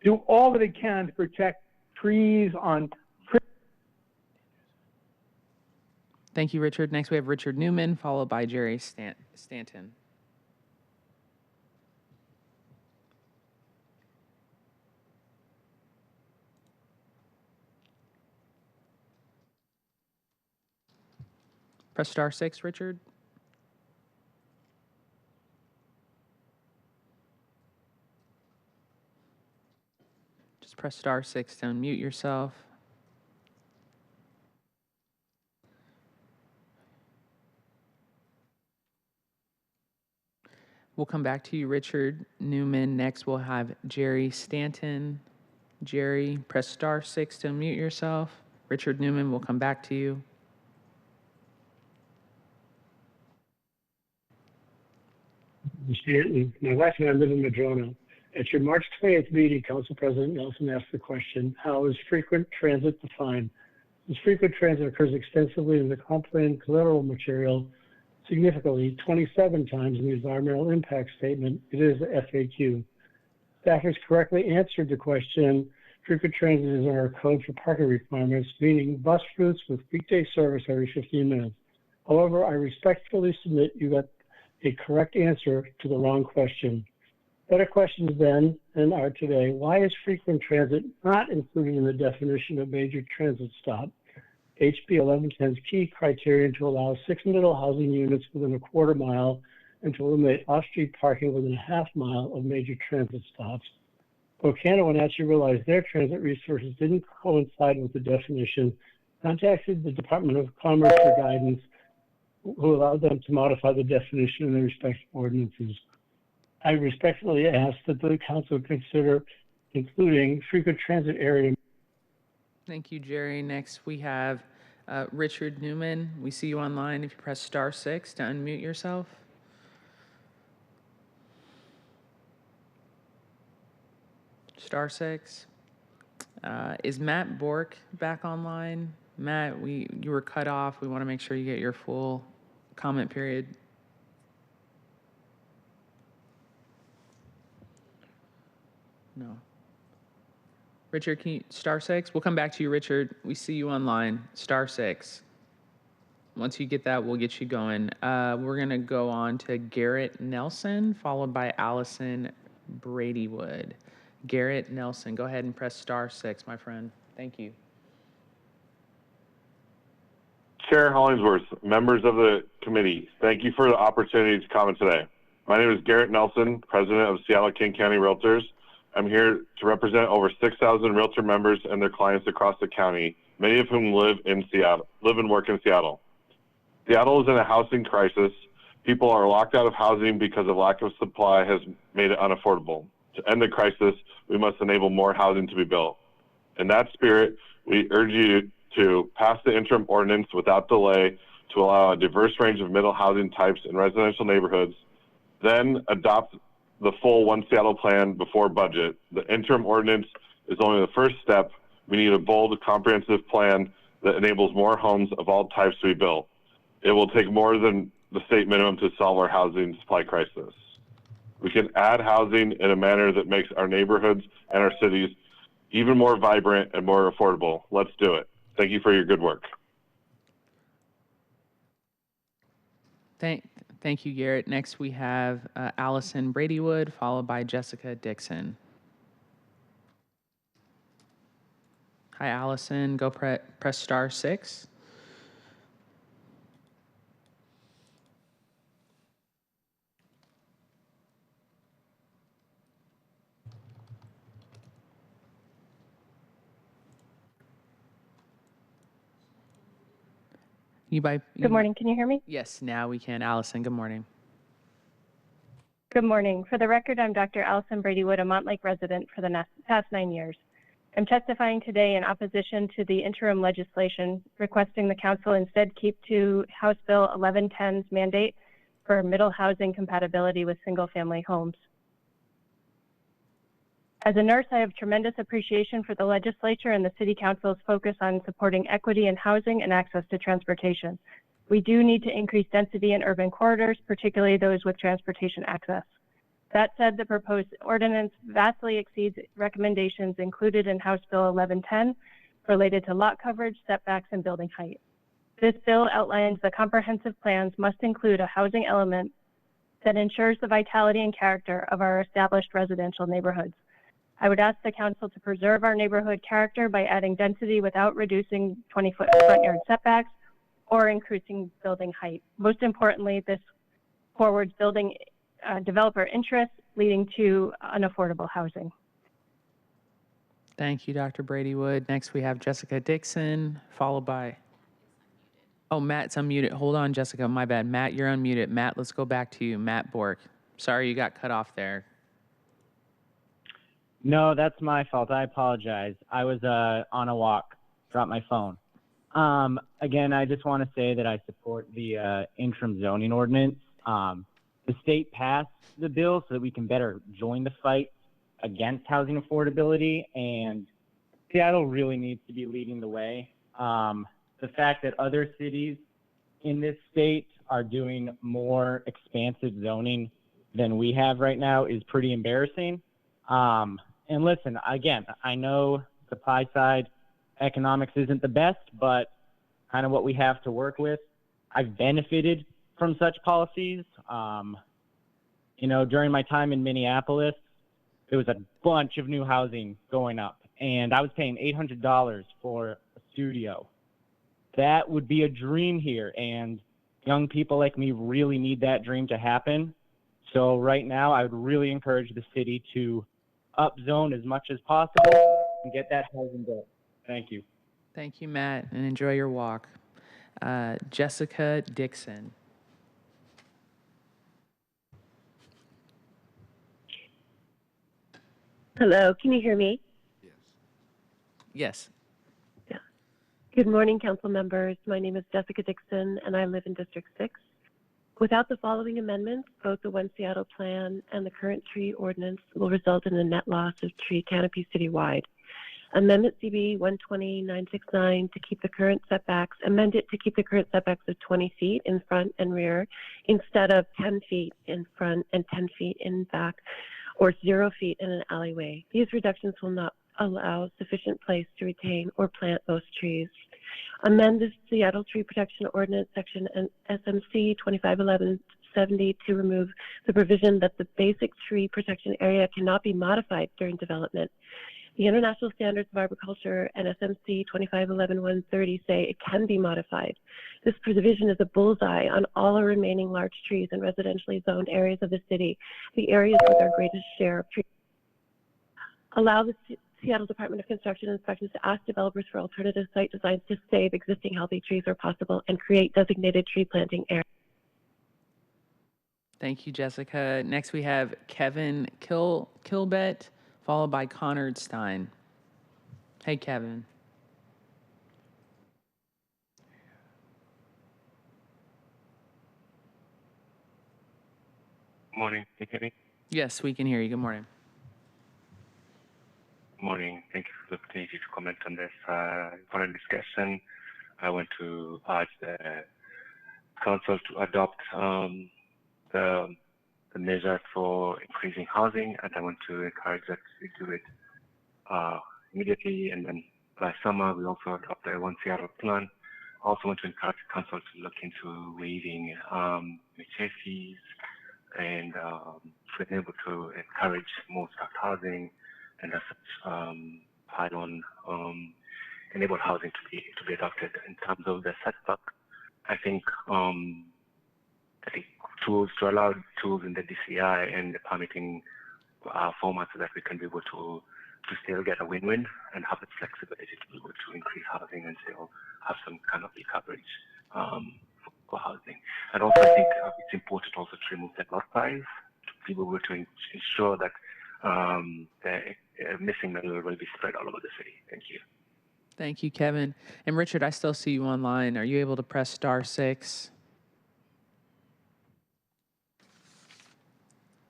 do all that it can to protect trees on. Thank you, Richard. Next, we have Richard Newman, followed by Jerry Stanton. Press *6, Richard. Just press *6 to unmute yourself. We'll come back to you, Richard Newman. Next, we'll have Jerry Stanton. Jerry, press *6 to unmute yourself. Richard Newman, we'll come back to you. Stanton. My wife and I live in Madrona. At your March 20th meeting, Council President Nelson asked the question, how is frequent transit defined? This frequent transit occurs extensively in the comp plan collateral material, significantly 27 times in the environmental impact statement. It is FAQ. Staffers correctly answered the question, frequent transit is in our code for parking requirements, meaning bus routes with weekday service every 15 minutes. However, I respectfully submit you got a correct answer to the wrong question. Better questions then and are today: why is frequent transit not included in the definition of major transit stop? HB 1110's key criterion to allow 6 middle housing units within a quarter mile and to eliminate off-street parking within a half mile of major transit stops. Volcano, when actually realized their transit resources didn't coincide with the definition, contacted the Department of Commerce for guidance, who allowed them to modify the definition in their respective ordinances. I respectfully ask that the council consider including frequent transit area. Thank you, Jerry. Next, we have Richard Newman. We see you online. If you press *6 to unmute yourself. *6. Is Matt Bork back online? Matt, you were cut off. We want to make sure you get your full comment period. No. Richard, can you *6? We'll come back to you, Richard. We see you online. *6. Once you get that, we'll get you going. We're going to go on to Garrett Nelson, followed by Allison Bradywood. Garrett Nelson, go ahead and press *6, my friend. Thank you. Chair Hollingsworth, members of the committee, thank you for the opportunity to comment today. My name is Garrett Nelson, president of Seattle-King County Realtors. I'm here to represent over 6,000 realtor members and their clients across the county, many of whom live and work in Seattle. Seattle is in a housing crisis. People are locked out of housing because of lack of supply has made it unaffordable. To end the crisis, we must enable more housing to be built. In that spirit, we urge you to pass the interim ordinance without delay to allow a diverse range of middle housing types in residential neighborhoods, then adopt the full One Seattle plan before budget. The interim ordinance is only the first step. We need a bold, comprehensive plan that enables more homes of all types to be built. It will take more than the state minimum to solve our housing supply crisis. We can add housing in a manner that makes our neighborhoods and our cities even more vibrant and more affordable. Let's do it. Thank you for your good work. Thank you, Garrett. Next, we have Allison Bradywood, followed by Jessica Dixon. Hi, Allison. Go press *6. Good morning. Can you hear me? Yes, now we can. Allison, good morning. Good morning. For the record, I'm Dr. Allison Bradywood, a Montlake resident for the past 9 years. I'm testifying today in opposition to the interim legislation, requesting the council instead keep to House Bill 1110's mandate for middle housing compatibility with single-family homes. As a nurse, I have tremendous appreciation for the legislature and the City Council's focus on supporting equity in housing and access to transportation. We do need to increase density in urban corridors, particularly those with transportation access. That said, the proposed ordinance vastly exceeds recommendations included in House Bill 1110 related to lot coverage, setbacks, and building height. This bill outlines the comprehensive plans must include a housing element that ensures the vitality and character of our established residential neighborhoods. I would ask the council to preserve our neighborhood character by adding density without reducing 20-foot front yard setbacks or increasing building height. Most importantly, this forwards building developer interest, leading to unaffordable housing. Thank you, Dr. Bradywood. Next, we have Jessica Dixon, followed by... Oh, Matt's unmuted. Hold on, Jessica. My bad. Matt, you're unmuted. Matt, let's go back to you. Matt Bork. Sorry you got cut off there. No, that's my fault. I apologize. I was on a walk, dropped my phone. Again, I just want to say that I support the interim zoning ordinance. The state passed the bill so that we can better join the fight against housing affordability, and Seattle really needs to be leading the way. The fact that other cities in this state are doing more expansive zoning than we have right now is pretty embarrassing. And listen, again, I know supply side economics isn't the best, but kind of what we have to work with. I've benefited from such policies. During my time in Minneapolis, there was a bunch of new housing going up, and I was paying $800 for a studio. That would be a dream here, and young people like me really need that dream to happen. So right now, I would really encourage the city to upzone as much as possible and get that housing built. Thank you. Thank you, Matt, and enjoy your walk. Jessica Dixon. Hello, can you hear me? Yes. Yeah. Good morning, council members. My name is Jessica Dixon, and I live in District 6. Without the following amendments, both the One Seattle Plan and the current tree ordinance will result in a net loss of tree canopy citywide. Amendment CB 120969 to keep the current setbacks, amend it to keep the current setbacks of 20 feet in front and rear instead of 10 feet in front and 10 feet in back, or 0 feet in an alleyway. These reductions will not allow sufficient place to retain or plant those trees. Amend the Seattle Tree Protection Ordinance section SMC 251170 to remove the provision that the basic tree protection area cannot be modified during development. The International Standards of Arboriculture and SMC 2511-130 say it can be modified. This provision is a bullseye on all our remaining large trees in residentially zoned areas of the city, the areas with our greatest share of trees. Allow the Seattle Department of Construction and Inspections to ask developers for alternative site designs to save existing healthy trees where possible and create designated tree planting areas. Thank you, Jessica. Next, we have Kevin Kilbett, followed by Connor Stein. Hey, Kevin. Morning, can you hear me? Yes, we can hear you. Good morning. Morning. Thank you for the opportunity to comment on this important discussion. I want to urge the council to adopt the measures for increasing housing, and I want to encourage that we do it immediately, and then by summer we also adopt the One Seattle plan. I also want to encourage the council to look into waiving HA fees and being able to encourage more staff housing and as such pile-on enabled housing to be adopted. In terms of the setback, I think tools to allow tools in the DCI and the permitting format so that we can be able to still get a win-win and have the flexibility to be able to increase housing and still have some canopy coverage for housing. And also, I think it's important also to remove the lot size to be able to ensure that the missing middle will be spread all over the city. Thank you. Thank you, Kevin. And Richard, I still see you online. Are you able to press *6?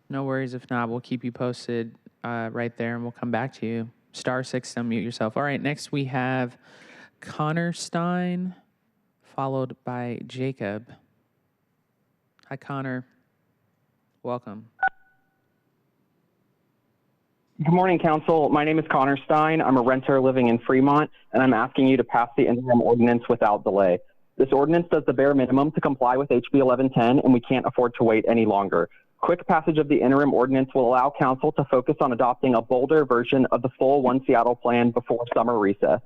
No worries. If not, we'll keep you posted right there, and we'll come back to you. *6 to unmute yourself. All right, next we have Connor Stein, followed by Jacob. Hi, Connor. Welcome. Good morning, Council. My name is Connor Stein. I'm a renter living in Fremont, and I'm asking you to pass the interim ordinance without delay. This ordinance does the bare minimum to comply with HB 1110, and we can't afford to wait any longer. Quick passage of the interim ordinance will allow Council to focus on adopting a bolder version of the full One Seattle plan before summer recess.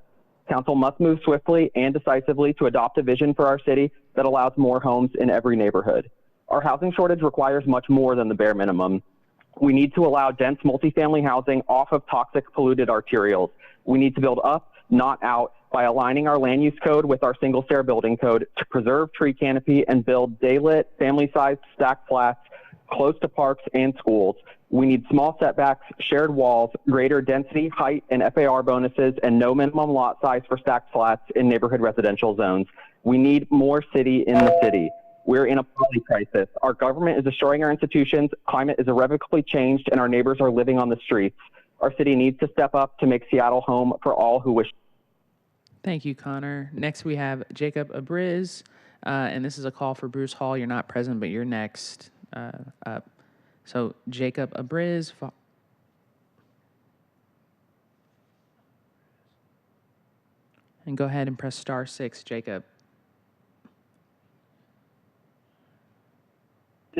Council must move swiftly and decisively to adopt a vision for our city that allows more homes in every neighborhood. Our housing shortage requires much more than the bare minimum. We need to allow dense multifamily housing off of toxic polluted arterials. We need to build up, not out, by aligning our land use code with our single-stair building code to preserve tree canopy and build daylit, family-sized stacked flats close to parks and schools. We need small setbacks, shared walls, greater density, height, and FAR bonuses, and no minimum lot size for stacked flats in neighborhood residential zones. We need more city in the city. We're in a poverty crisis. Our government is destroying our institutions, climate is irrevocably changed, and our neighbors are living on the streets. Our city needs to step up to make Seattle home for all who wish. Thank you, Connor. Next, we have Jacob Abriz, and this is a call for Bruce Hall. You're not present, but you're next up. So, Jacob Abriz. And go ahead and press *6, Jacob.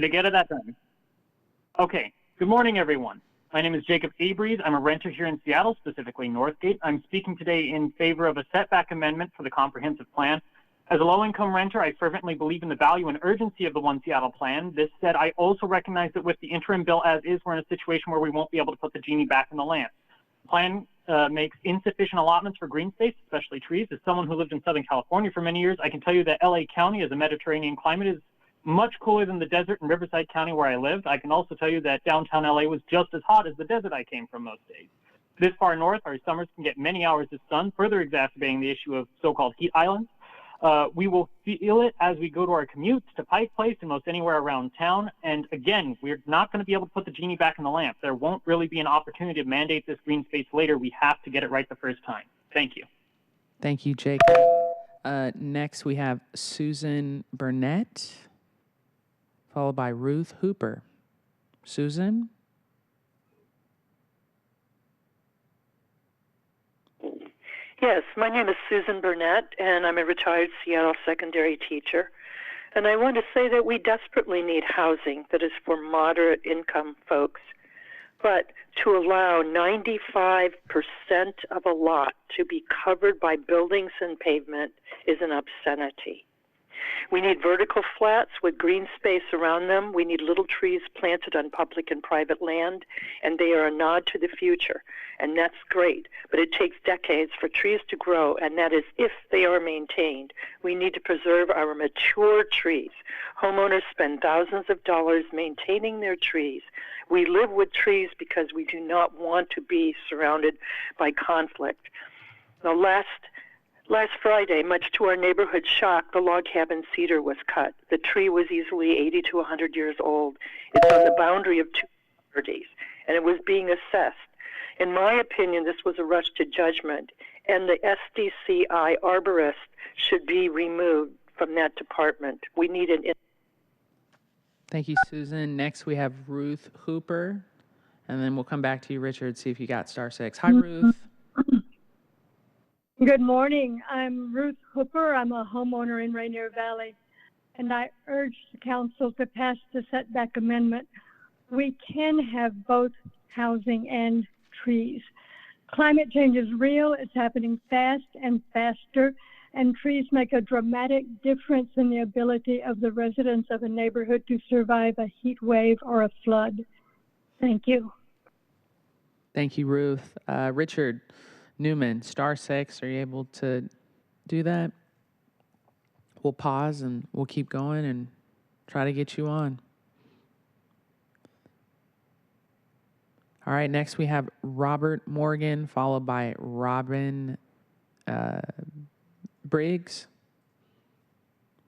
Did I get it that time? Okay. Good morning, everyone. My name is Jacob Abreed. I'm a renter here in Seattle, specifically Northgate. I'm speaking today in favor of a setback amendment for the comprehensive plan. As a low-income renter, I fervently believe in the value and urgency of the One Seattle plan. This said, I also recognize that with the interim bill as is, we're in a situation where we won't be able to put the genie back in the lamp. The plan makes insufficient allotments for green space, especially trees. As someone who lived in Southern California for many years, I can tell you that LA County, as a Mediterranean climate, is much cooler than the desert in Riverside County where I lived. I can also tell you that downtown LA was just as hot as the desert I came from most days. This far north, our summers can get many hours of sun, further exacerbating the issue of so-called heat islands. We will feel it as we go to our commutes to Pike Place and most anywhere around town. And again, we're not going to be able to put the genie back in the lamp. There won't really be an opportunity to mandate this green space later. We have to get it right the first time. Thank you. Thank you, Jake. Next, we have Susan Burnett, followed by Ruth Hooper. Susan? Yes, my name is Susan Burnett, and I'm a retired Seattle secondary teacher. And I want to say that we desperately need housing that is for moderate income folks. But to allow 95% of a lot to be covered by buildings and pavement is an obscenity. We need vertical flats with green space around them. We need little trees planted on public and private land, and they are a nod to the future. And that's great, but it takes decades for trees to grow, and that is if they are maintained. We need to preserve our mature trees. Homeowners spend thousands of dollars maintaining their trees. We live with trees because we do not want to be surrounded by conflict. Now, Last Friday, much to our neighborhood's shock, the log cabin cedar was cut. The tree was easily 80 to 100 years old. It's on the boundary of two properties, and it was being assessed. In my opinion, this was a rush to judgment, and the SDCI arborist should be removed from that department. We need an... Thank you, Susan. Next, we have Ruth Hooper, and then we'll come back to you, Richard, see if you got star 6. Hi, Ruth. Good morning. I'm Ruth Hooper. I'm a homeowner in Rainier Valley, and I urge the council to pass the setback amendment. We can have both housing and trees. Climate change is real. It's happening fast and faster, and trees make a dramatic difference in the ability of the residents of a neighborhood to survive a heat wave or a flood. Thank you. Thank you, Ruth. Richard Newman, star 6, are you able to do that? We'll pause and we'll keep going and try to get you on. All right, next we have Robert Morgan, followed by Robin Briggs.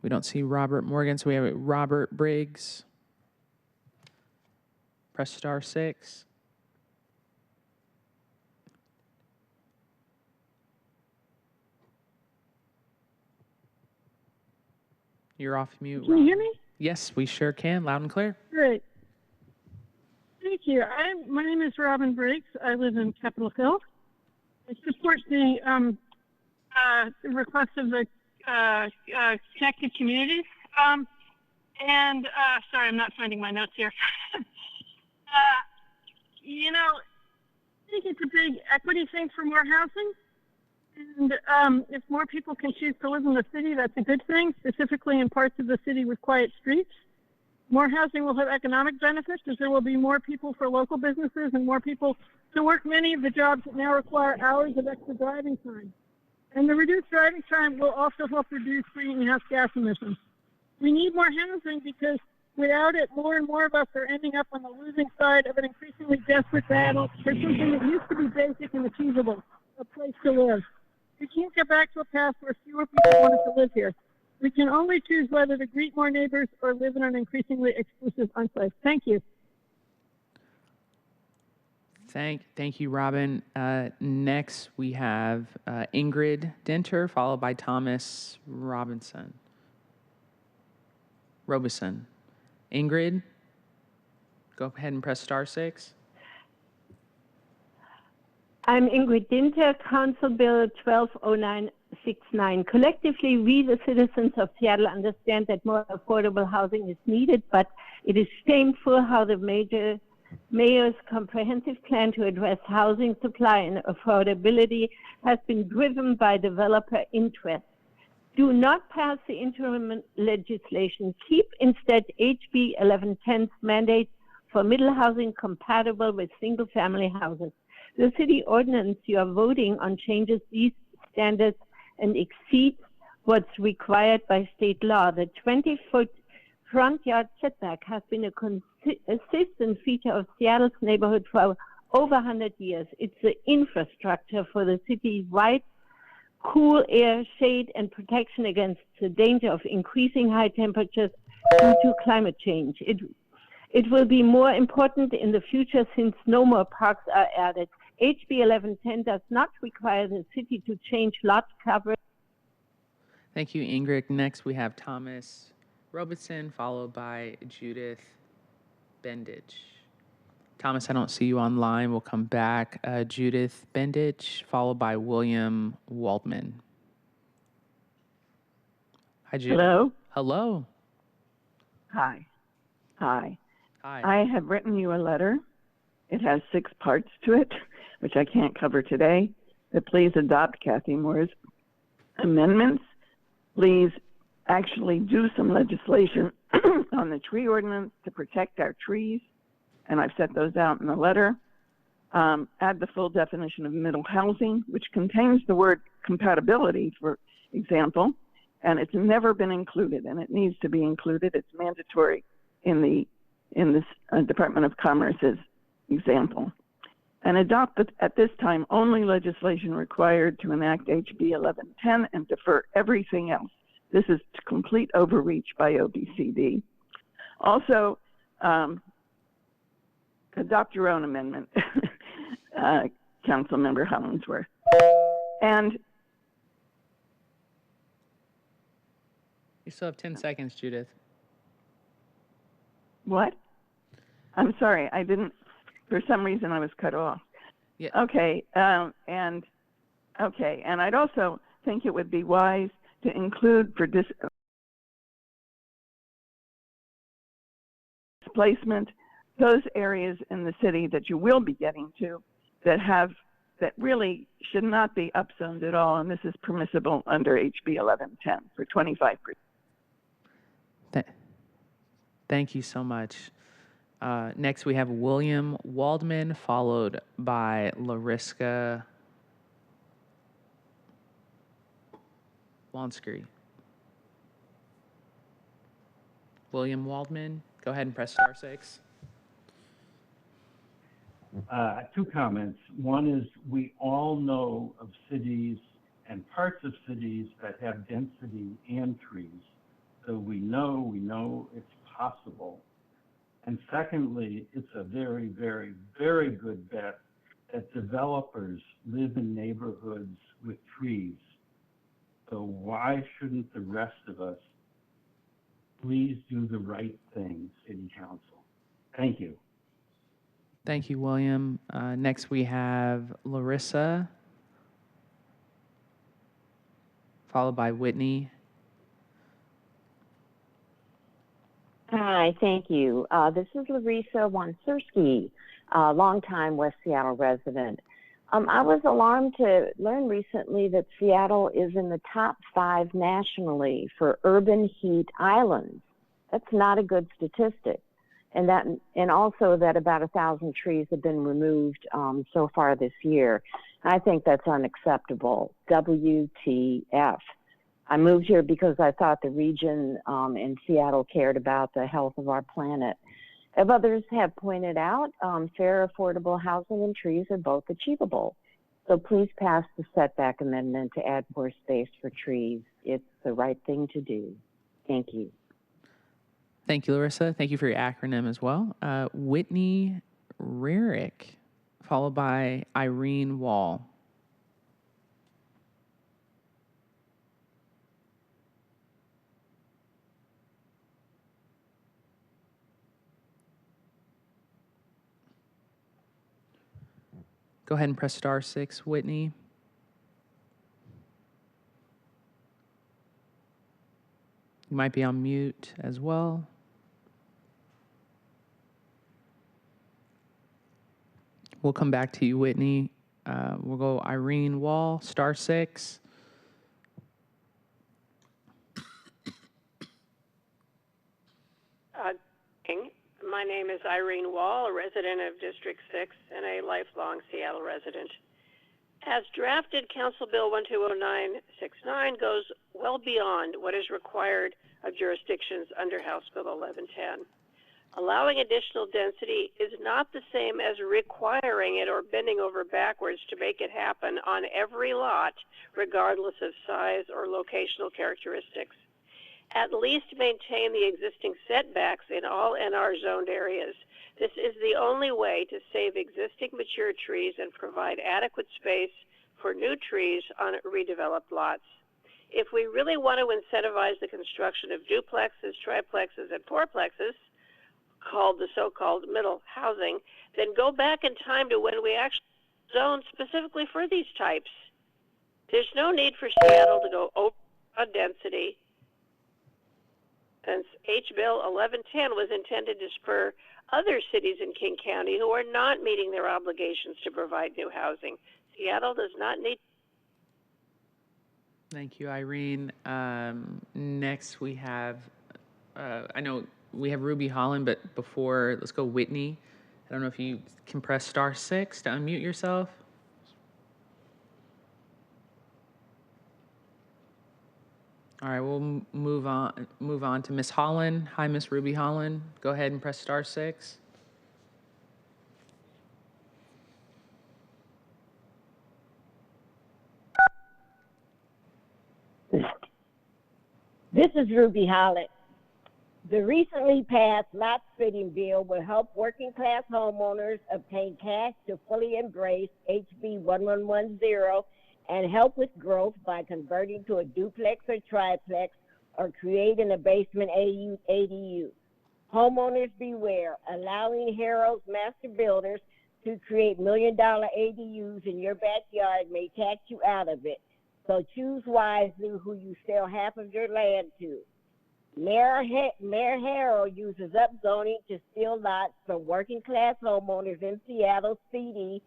We don't see Robert Morgan, so we have Robert Briggs. Press star 6. You're off mute. Can you hear me? Yes, we sure can. Loud and clear. Great. Thank you. My name is Robin Briggs. I live in Capitol Hill. I support the request of the connected communities. Sorry, I'm not finding my notes here. I think it's a big equity thing for more housing. And if more people can choose to live in the city, that's a good thing, specifically in parts of the city with quiet streets. More housing will have economic benefits as there will be more people for local businesses and more people to work many of the jobs that now require hours of extra driving time. And the reduced driving time will also help reduce greenhouse gas emissions. We need more housing because without it, more and more of us are ending up on the losing side of an increasingly desperate battle for something that used to be basic and achievable, a place to live. We can't get back to a path where fewer people want to live here. We can only choose whether to greet more neighbors or live in an increasingly exclusive enclave. Thank you. Thank you, Robin. Next, we have Ingrid Denter, followed by Thomas Robeson. Ingrid, go ahead and press star 6. I'm Ingrid Dinter, Council Bill 120969. Collectively, we, the citizens of Seattle, understand that more affordable housing is needed, but it is shameful how the mayor's comprehensive plan to address housing supply and affordability has been driven by developer interest. Do not pass the interim legislation. Keep instead HB 1110's mandate for middle housing compatible with single-family houses. The city ordinance you are voting on changes these standards and exceeds what's required by state law. The 20-foot front yard setback has been a consistent feature of Seattle's neighborhood for over 100 years. It's the infrastructure for the city's wide, cool air, shade, and protection against the danger of increasing high temperatures due to climate change. It will be more important in the future since no more parks are added. HB 1110 does not require the city to change lot coverage. Thank you, Ingrid. Next, we have Thomas Robertson, followed by Judith Bendich. Thomas, I don't see you online. We'll come back. Judith Bendich, followed by William Waldman. Hi, Judith. Hello. Hello. Hi. Hi. Hi. I have written you a letter. It has 6 parts to it, which I can't cover today. But please adopt Kathy Moore's amendments. Please actually do some legislation on the tree ordinance to protect our trees, and I've set those out in the letter. Add the full definition of middle housing, which contains the word compatibility, for example, and it's never been included, and it needs to be included. It's mandatory in this Department of Commerce's example. And adopt at this time only legislation required to enact HB 1110 and defer everything else. This is complete overreach by OBCD. Also, adopt your own amendment, Councilmember Hollingsworth. And You still have 10 seconds, Judith. what? I'm sorry, I didn't, for some reason I was cut off. Yeah. Okay, and I'd also think it would be wise to include for displacement those areas in the city that you will be getting to that really should not be upzoned at all, and this is permissible under HB 1110 for 25%. Thank you so much. Next, we have William Waldman, followed by Lariska Lonsky. William Waldman, go ahead and press *6. 2 comments. One is we all know of cities and parts of cities that have density and trees. So we know it's possible. And secondly, it's a very, very, very good bet that developers live in neighborhoods with trees. So why shouldn't the rest of us please do the right thing, City Council? Thank you. Thank you, William. Next, we have Larissa, followed by Whitney. Hi, thank you. This is Larissa Wansurski, a longtime West Seattle resident. I was alarmed to learn recently that Seattle is in the top 5 nationally for urban heat islands. That's not a good statistic. And also that about 1,000 trees have been removed so far this year. I think that's unacceptable. WTF. I moved here because I thought the region in Seattle cared about the health of our planet. As others have pointed out, fair, affordable housing and trees are both achievable. So please pass the setback amendment to add more space for trees. It's the right thing to do. Thank you. Thank you, Larissa. Thank you for your acronym as well. Whitney Rarick, followed by Irene Wall. Go ahead and press star 6, Whitney. You might be on mute as well. We'll come back to you, Whitney. We'll go Irene Wall, star 6. My name is Irene Wall, a resident of District 6 and a lifelong Seattle resident. As drafted, Council Bill 120969 goes well beyond what is required of jurisdictions under House Bill 1110. Allowing additional density is not the same as requiring it or bending over backwards to make it happen on every lot, regardless of size or locational characteristics. At least maintain the existing setbacks in all NR zoned areas. This is the only way to save existing mature trees and provide adequate space for new trees on redeveloped lots. If we really want to incentivize the construction of duplexes, triplexes, and fourplexes, called the so-called middle housing, then go back in time to when we actually zoned specifically for these types. There's no need for Seattle to go over on density, since H. Bill 1110 was intended to spur other cities in King County who are not meeting their obligations to provide new housing. Seattle does not need. Thank you, Irene. Next, we have, I know we have Ruby Holland, but before, let's go Whitney. I don't know if you can press star 6 to unmute yourself. All right, we'll move on to Miss Holland. Hi, Miss Ruby Holland. Go ahead and press star 6. This is Ruby Holland. The recently passed lot splitting bill will help working class homeowners obtain cash to fully embrace HB 1110 and help with growth by converting to a duplex or triplex or creating a basement ADU. Homeowners beware, allowing Harold's master builders to create $1 million ADUs in your backyard may tax you out of it. So choose wisely who you sell half of your land to. Mayor Harold uses upzoning to steal lots from working class homeowners in Seattle CD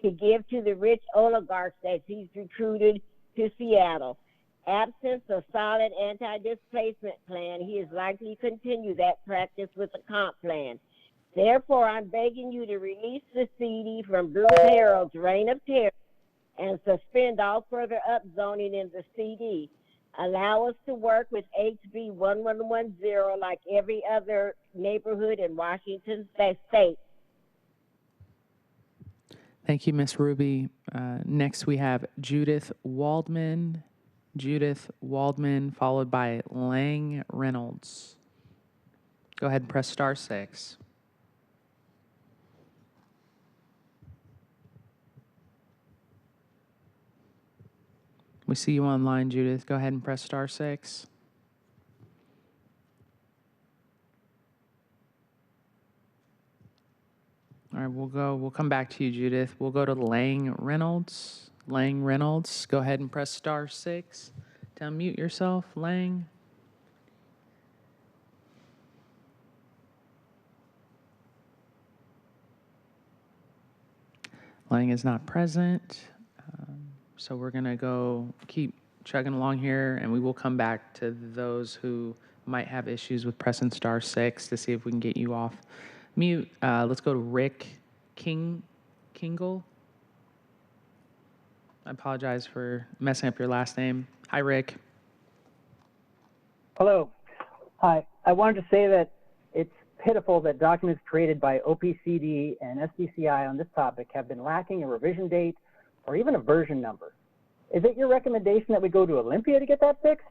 to give to the rich oligarchs that he's recruited to Seattle. Absence of solid anti-displacement plan, he is likely to continue that practice with a comp plan. Therefore, I'm begging you to release the CD from Bruce Harold's reign of terror and suspend all further upzoning in the CD. Allow us to work with HB 1110 like every other neighborhood in Washington state. Thank you, Miss Ruby. Next, we have Judith Waldman. Judith Waldman, followed by Lang Reynolds. Go ahead and press star 6. We see you online, Judith. Go ahead and press star 6. All right, we'll come back to you, Judith. We'll go to Lang Reynolds. Lang Reynolds, go ahead and press star 6 to unmute yourself, Lang. Lang is not present. So we're going to keep chugging along here, and we will come back to those who might have issues with pressing star 6 to see if we can get you off mute. Let's go to Rick Kingle. I apologize for messing up your last name. Hi, Rick. Hello. Hi. I wanted to say that it's pitiful that documents created by OPCD and SDCI on this topic have been lacking a revision date or even a version number. Is it your recommendation that we go to Olympia to get that fixed?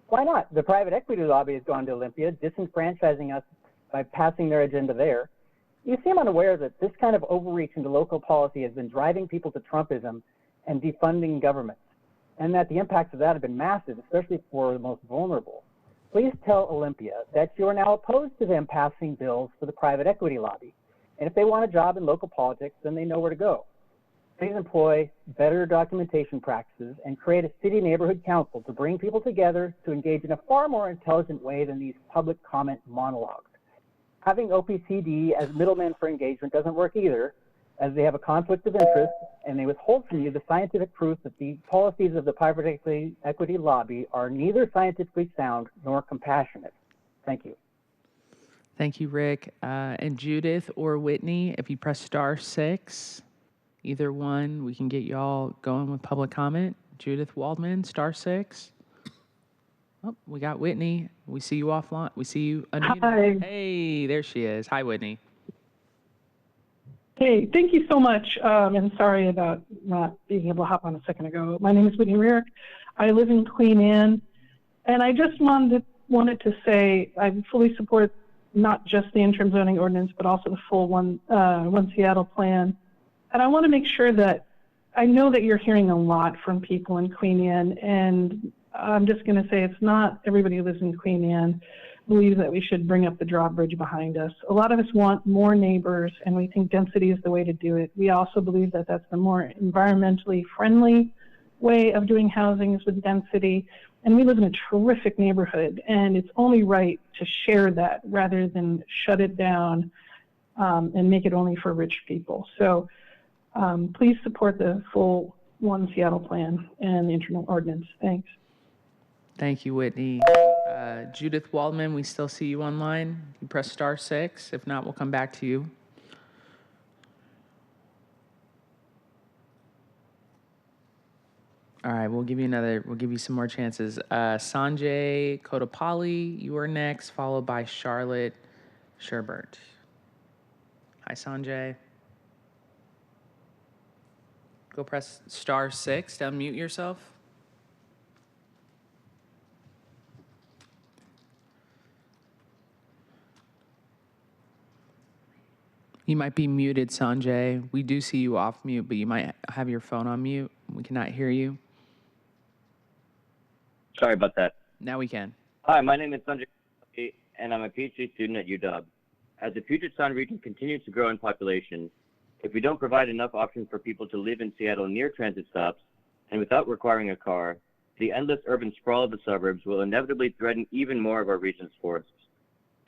Why not? The private equity lobby has gone to Olympia, disenfranchising us by passing their agenda there. You seem unaware that this kind of overreach into local policy has been driving people to Trumpism and defunding governments, and that the impacts of that have been massive, especially for the most vulnerable. Please tell Olympia that you are now opposed to them passing bills for the private equity lobby. And if they want a job in local politics, then they know where to go. Please employ better documentation practices and create a city neighborhood council to bring people together to engage in a far more intelligent way than these public comment monologues. Having OPCD as middlemen for engagement doesn't work either, as they have a conflict of interest and they withhold from you the scientific proof that the policies of the private equity lobby are neither scientifically sound nor compassionate. Thank you. Thank you, Rick. And Judith or Whitney, if you press *6, either one, we can get y'all going with public comment. Judith Waldman, *6. Oh, we got Whitney. We see you offline. We see you unmuted. Hi. Hey, there she is. Hi, Whitney. Hey, thank you so much, and sorry about not being able to hop on a second ago. My name is Whitney Rearick. I live in Queen Anne, and I just wanted to say I fully support not just the interim zoning ordinance, but also the full One Seattle plan. And I want to make sure that I know that you're hearing a lot from people in Queen Anne, and I'm just going to say it's not everybody who lives in Queen Anne believes that we should bring up the drawbridge behind us. A lot of us want more neighbors, and we think density is the way to do it. We also believe that that's the more environmentally friendly way of doing housing is with density. And we live in a terrific neighborhood, and it's only right to share that rather than shut it down and make it only for rich people. So please support the full One Seattle plan and the interim ordinance. Thanks. Thank you, Whitney. Judith Waldman, we still see you online. You press *6. If not, we'll come back to you. All right, we'll give you some more chances. Sanjay Kodapalli, you are next, followed by Charlotte Sherbert. Hi, Sanjay. Go press *6 to unmute yourself. You might be muted, Sanjay. We do see you off mute, but you might have your phone on mute. We cannot hear you. Sorry about that. Now we can. Hi, my name is Sanjay, and I'm a PhD student at UW. As the Puget Sound region continues to grow in population, if we don't provide enough options for people to live in Seattle near transit stops and without requiring a car, the endless urban sprawl of the suburbs will inevitably threaten even more of our region's forests.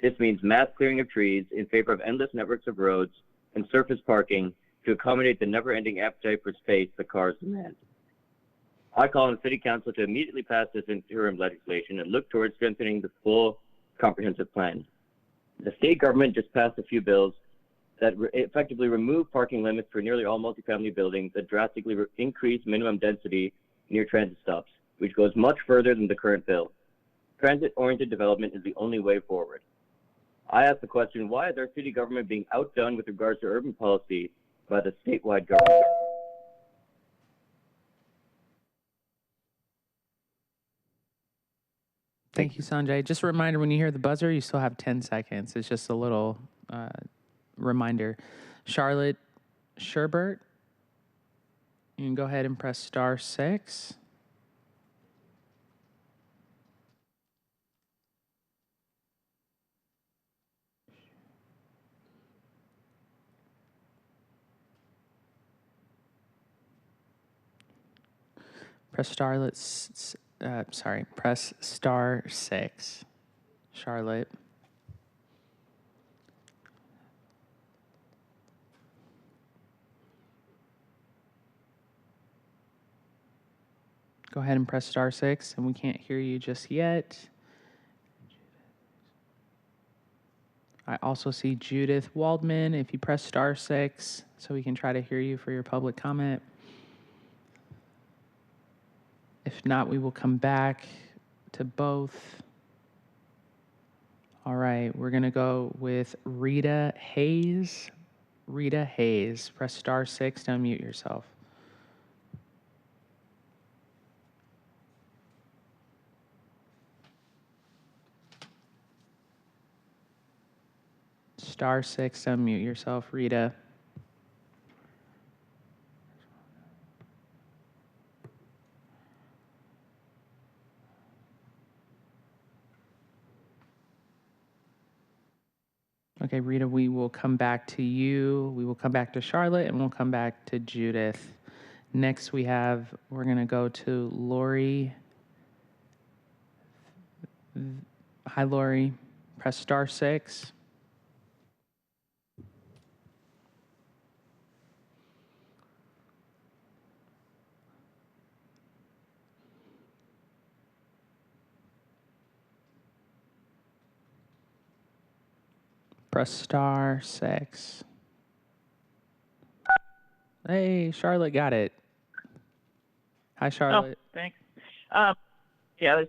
This means mass clearing of trees in favor of endless networks of roads and surface parking to accommodate the never-ending appetite for space the cars demand. I call on the City Council to immediately pass this interim legislation and look towards strengthening the full comprehensive plan. The state government just passed a few bills that effectively remove parking limits for nearly all multifamily buildings that drastically increase minimum density near transit stops, which goes much further than the current bill. Transit-oriented development is the only way forward. I ask the question, why is our city government being outdone with regards to urban policy by the statewide government? Thank you, Sanjay. Just a reminder, when you hear the buzzer, you still have 10 seconds. It's just a little reminder. Charlotte Sherbert, you can go ahead and press *6. Press press *6. Charlotte. Go ahead and press *6, and we can't hear you just yet. I also see Judith Waldman. If you press *6, so we can try to hear you for your public comment. If not, we will come back to both. All right, we're going to go with Rita Hayes. Rita Hayes, press *6 to unmute yourself. *6 to unmute yourself, Rita. Okay, Rita, we will come back to you. We will come back to Charlotte, and we'll come back to Judith. Next we're going to go to Lori. Hi, Lori. Press star 6. Press star 6. Hey, Charlotte got it. Hi, Charlotte. Oh, thanks. Yeah,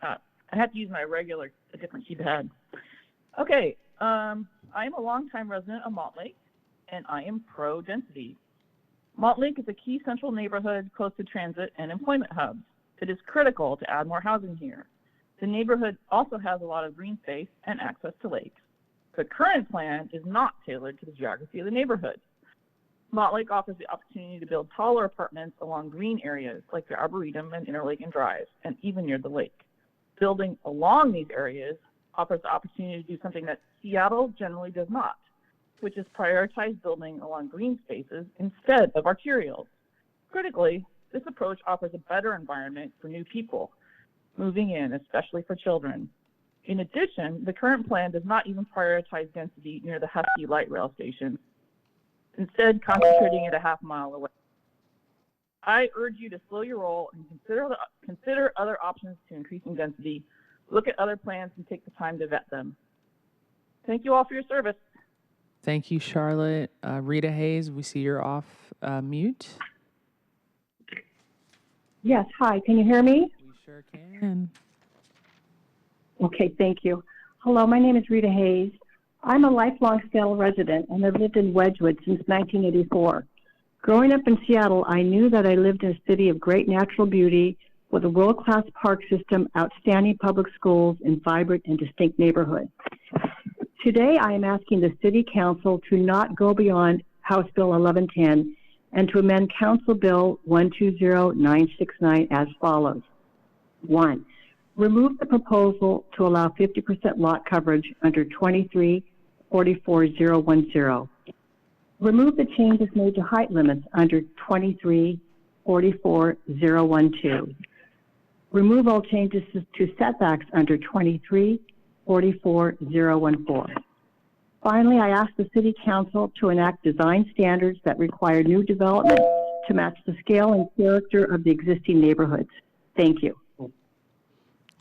I had to use my a different keypad. Okay, I'm a longtime resident of Montlake, and I am pro-density. Montlake is a key central neighborhood close to transit and employment hubs. It is critical to add more housing here. The neighborhood also has a lot of green space and access to lakes. The current plan is not tailored to the geography of the neighborhood. Montlake offers the opportunity to build taller apartments along green areas like the Arboretum and Interlake and Drive, and even near the lake. Building along these areas offers the opportunity to do something that Seattle generally does not, which is prioritize building along green spaces instead of arterials. Critically, this approach offers a better environment for new people moving in, especially for children. In addition, the current plan does not even prioritize density near the Husky light rail station, instead concentrating it a half mile away. I urge you to slow your roll and consider other options to increasing density. Look at other plans and take the time to vet them. Thank you all for your service. Thank you, Charlotte. Rita Hayes, we see you're off mute. Yes, hi, can you hear me? We sure can. Okay, thank you. Hello, my name is Rita Hayes. I'm a lifelong Seattle resident and have lived in Wedgwood since 1984. Growing up in Seattle, I knew that I lived in a city of great natural beauty with a world-class park system, outstanding public schools, and vibrant and distinct neighborhoods. Today, I am asking the City Council to not go beyond House Bill 1110 and to amend Council Bill 120969 as follows. 1. Remove the proposal to allow 50% lot coverage under 2344010. Remove the changes made to height limits under 2344012. Remove all changes to setbacks under 2344014. Finally, I ask the City Council to enact design standards that require new development to match the scale and character of the existing neighborhoods. Thank you.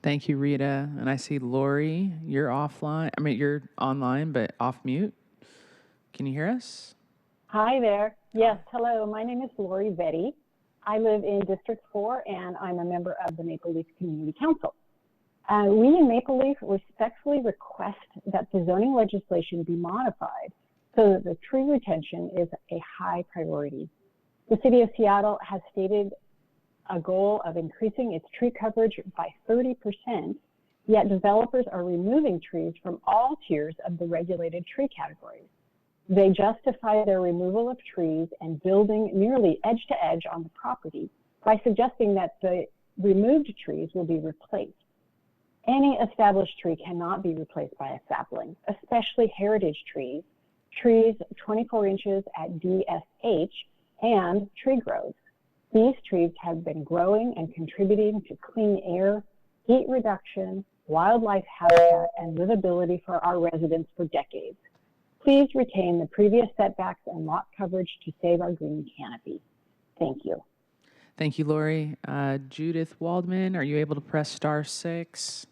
Thank you, Rita. And I see Lori, you're offline. I mean, you're online, but off mute. Can you hear us? Hi there. Yes, hello. My name is Lori Vetty. I live in District 4, and I'm a member of the Maple Leaf Community Council. We in Maple Leaf respectfully request that the zoning legislation be modified so that the tree retention is a high priority. The City of Seattle has stated a goal of increasing its tree coverage by 30%, yet developers are removing trees from all tiers of the regulated tree categories. They justify their removal of trees and building nearly edge to edge on the property by suggesting that the removed trees will be replaced. Any established tree cannot be replaced by a sapling, especially heritage trees, trees 24 inches at DSH, and tree growths. These trees have been growing and contributing to clean air, heat reduction, wildlife habitat, and livability for our residents for decades. Please retain the previous setbacks and lot coverage to save our green canopy. Thank you. Thank you, Lori. Judith Waldman, are you able to press star 6?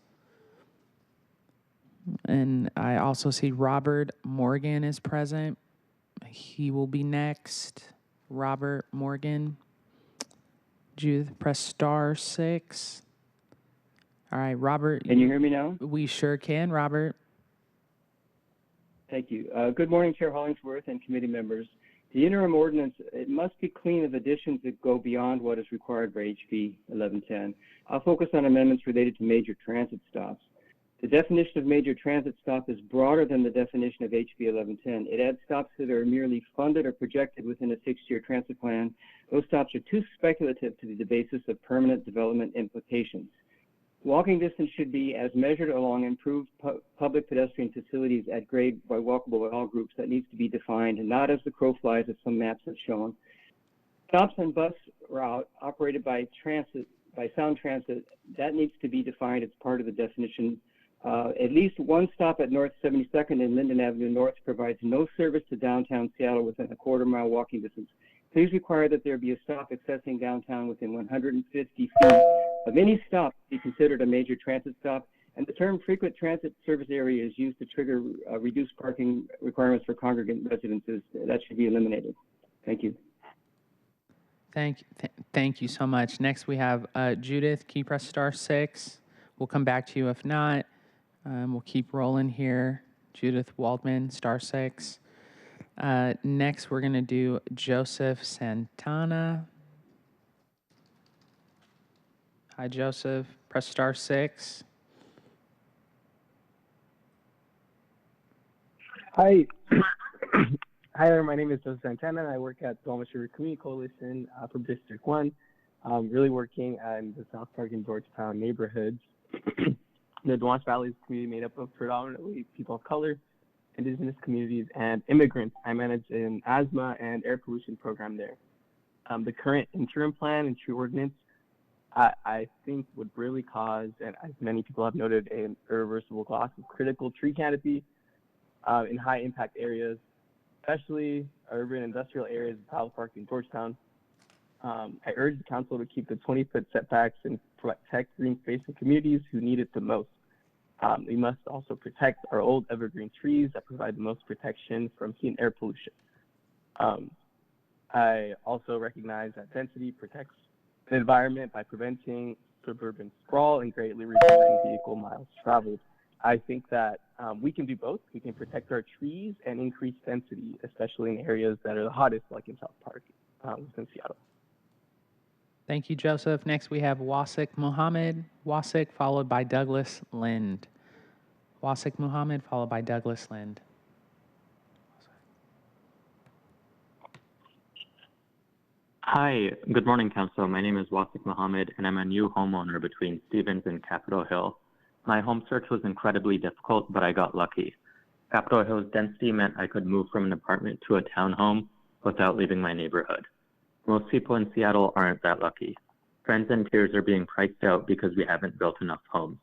And I also see Robert Morgan is present. He will be next. Robert Morgan. Judith, press star 6. All right, Robert. Can you hear me now? We sure can, Robert. Thank you. Good morning, Chair Hollingsworth and committee members. The interim ordinance, it must be clean of additions that go beyond what is required by HB 1110. I'll focus on amendments related to major transit stops. The definition of major transit stop is broader than the definition of HB 1110. It adds stops that are merely funded or projected within a 6-year transit plan. Those stops are too speculative to be the basis of permanent development implications. Walking distance should be as measured along improved public pedestrian facilities at grade by walkable by all groups. That needs to be defined, and not as the crow flies as some maps have shown. Stops on bus route operated by Sound Transit, that needs to be defined as part of the definition. At least one stop at North 72nd and Linden Avenue North provides no service to downtown Seattle within a quarter-mile walking distance. Please require that there be a stop accessing downtown within 150 feet of any stop to be considered a major transit stop. And the term frequent transit service area is used to trigger reduced parking requirements for congregant residences. That should be eliminated. Thank you. Thank you so much. Next, we have Judith. Can you press *6? We'll come back to you if not. We'll keep rolling here. Judith Waldman, *6. Next, we're going to do Joseph Santana. Hi, Joseph. Press *6. Hi. Hi there, my name is Joseph Santana, and I work at the Almost River Community Coalition from District 1. I'm really working in the South Park and Georgetown neighborhoods. The Duwamish Valley is a community made up of predominantly people of color, indigenous communities, and immigrants. I manage an asthma and air pollution program there. The current interim plan and tree ordinance, I think would really cause, and as many people have noted, an irreversible loss of critical tree canopy in high impact areas, especially urban industrial areas of South Park and Georgetown. I urge the council to keep the 20-foot setbacks and protect green space in communities who need it the most. We must also protect our old evergreen trees that provide the most protection from heat and air pollution. I also recognize that density protects the environment by preventing suburban sprawl and greatly reducing vehicle miles traveled. I think that we can do both. We can protect our trees and increase density, especially in areas that are the hottest, like in South Park, within Seattle. Thank you, Joseph. Next, we have Wasik Muhammad. Wasik, followed by Douglas Lind. Wasik Muhammad, followed by Douglas Lind. Hi, good morning, Council. My name is Wasik Muhammad, and I'm a new homeowner between Stevens and Capitol Hill. My home search was incredibly difficult, but I got lucky. Capitol Hill's density meant I could move from an apartment to a townhome without leaving my neighborhood. Most people in Seattle aren't that lucky. Friends and peers are being priced out because we haven't built enough homes.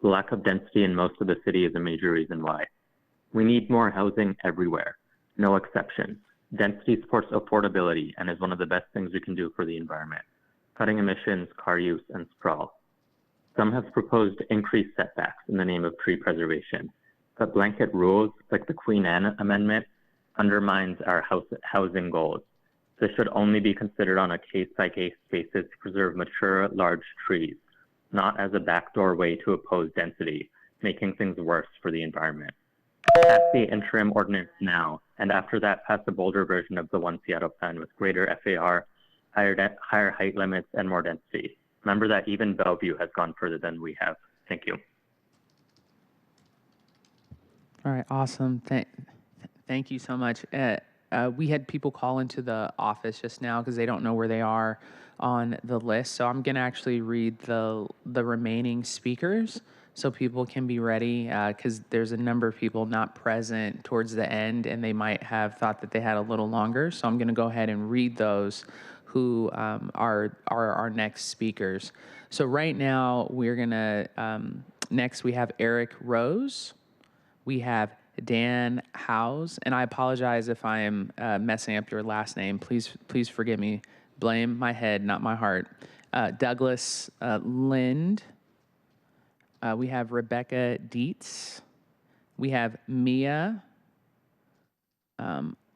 The lack of density in most of the city is a major reason why. We need more housing everywhere, no exceptions. Density supports affordability and is one of the best things we can do for the environment, cutting emissions, car use, and sprawl. Some have proposed increased setbacks in the name of tree preservation, but blanket rules like the Queen Anne Amendment undermines our housing goals. This should only be considered on a case-by-case basis to preserve mature, large trees, not as a backdoor way to oppose density, making things worse for the environment. Pass the interim ordinance now, and after that, pass a bolder version of the One Seattle plan with greater FAR, higher height limits, and more density. Remember that even Bellevue has gone further than we have. Thank you. All right, awesome. Thank you so much. We had people call into the office just now because they don't know where they are on the list. So I'm going to actually read the remaining speakers so people can be ready because there's a number of people not present towards the end and they might have thought that they had a little longer. So I'm going to go ahead and read those who are our next speakers. So right now we're going to, next we have Eric Rose. We have Dan Howes, and I apologize if I am messing up your last name. Please forgive me. Blame my head, not my heart. Douglas Lind. We have Rebecca Dietz. We have Mia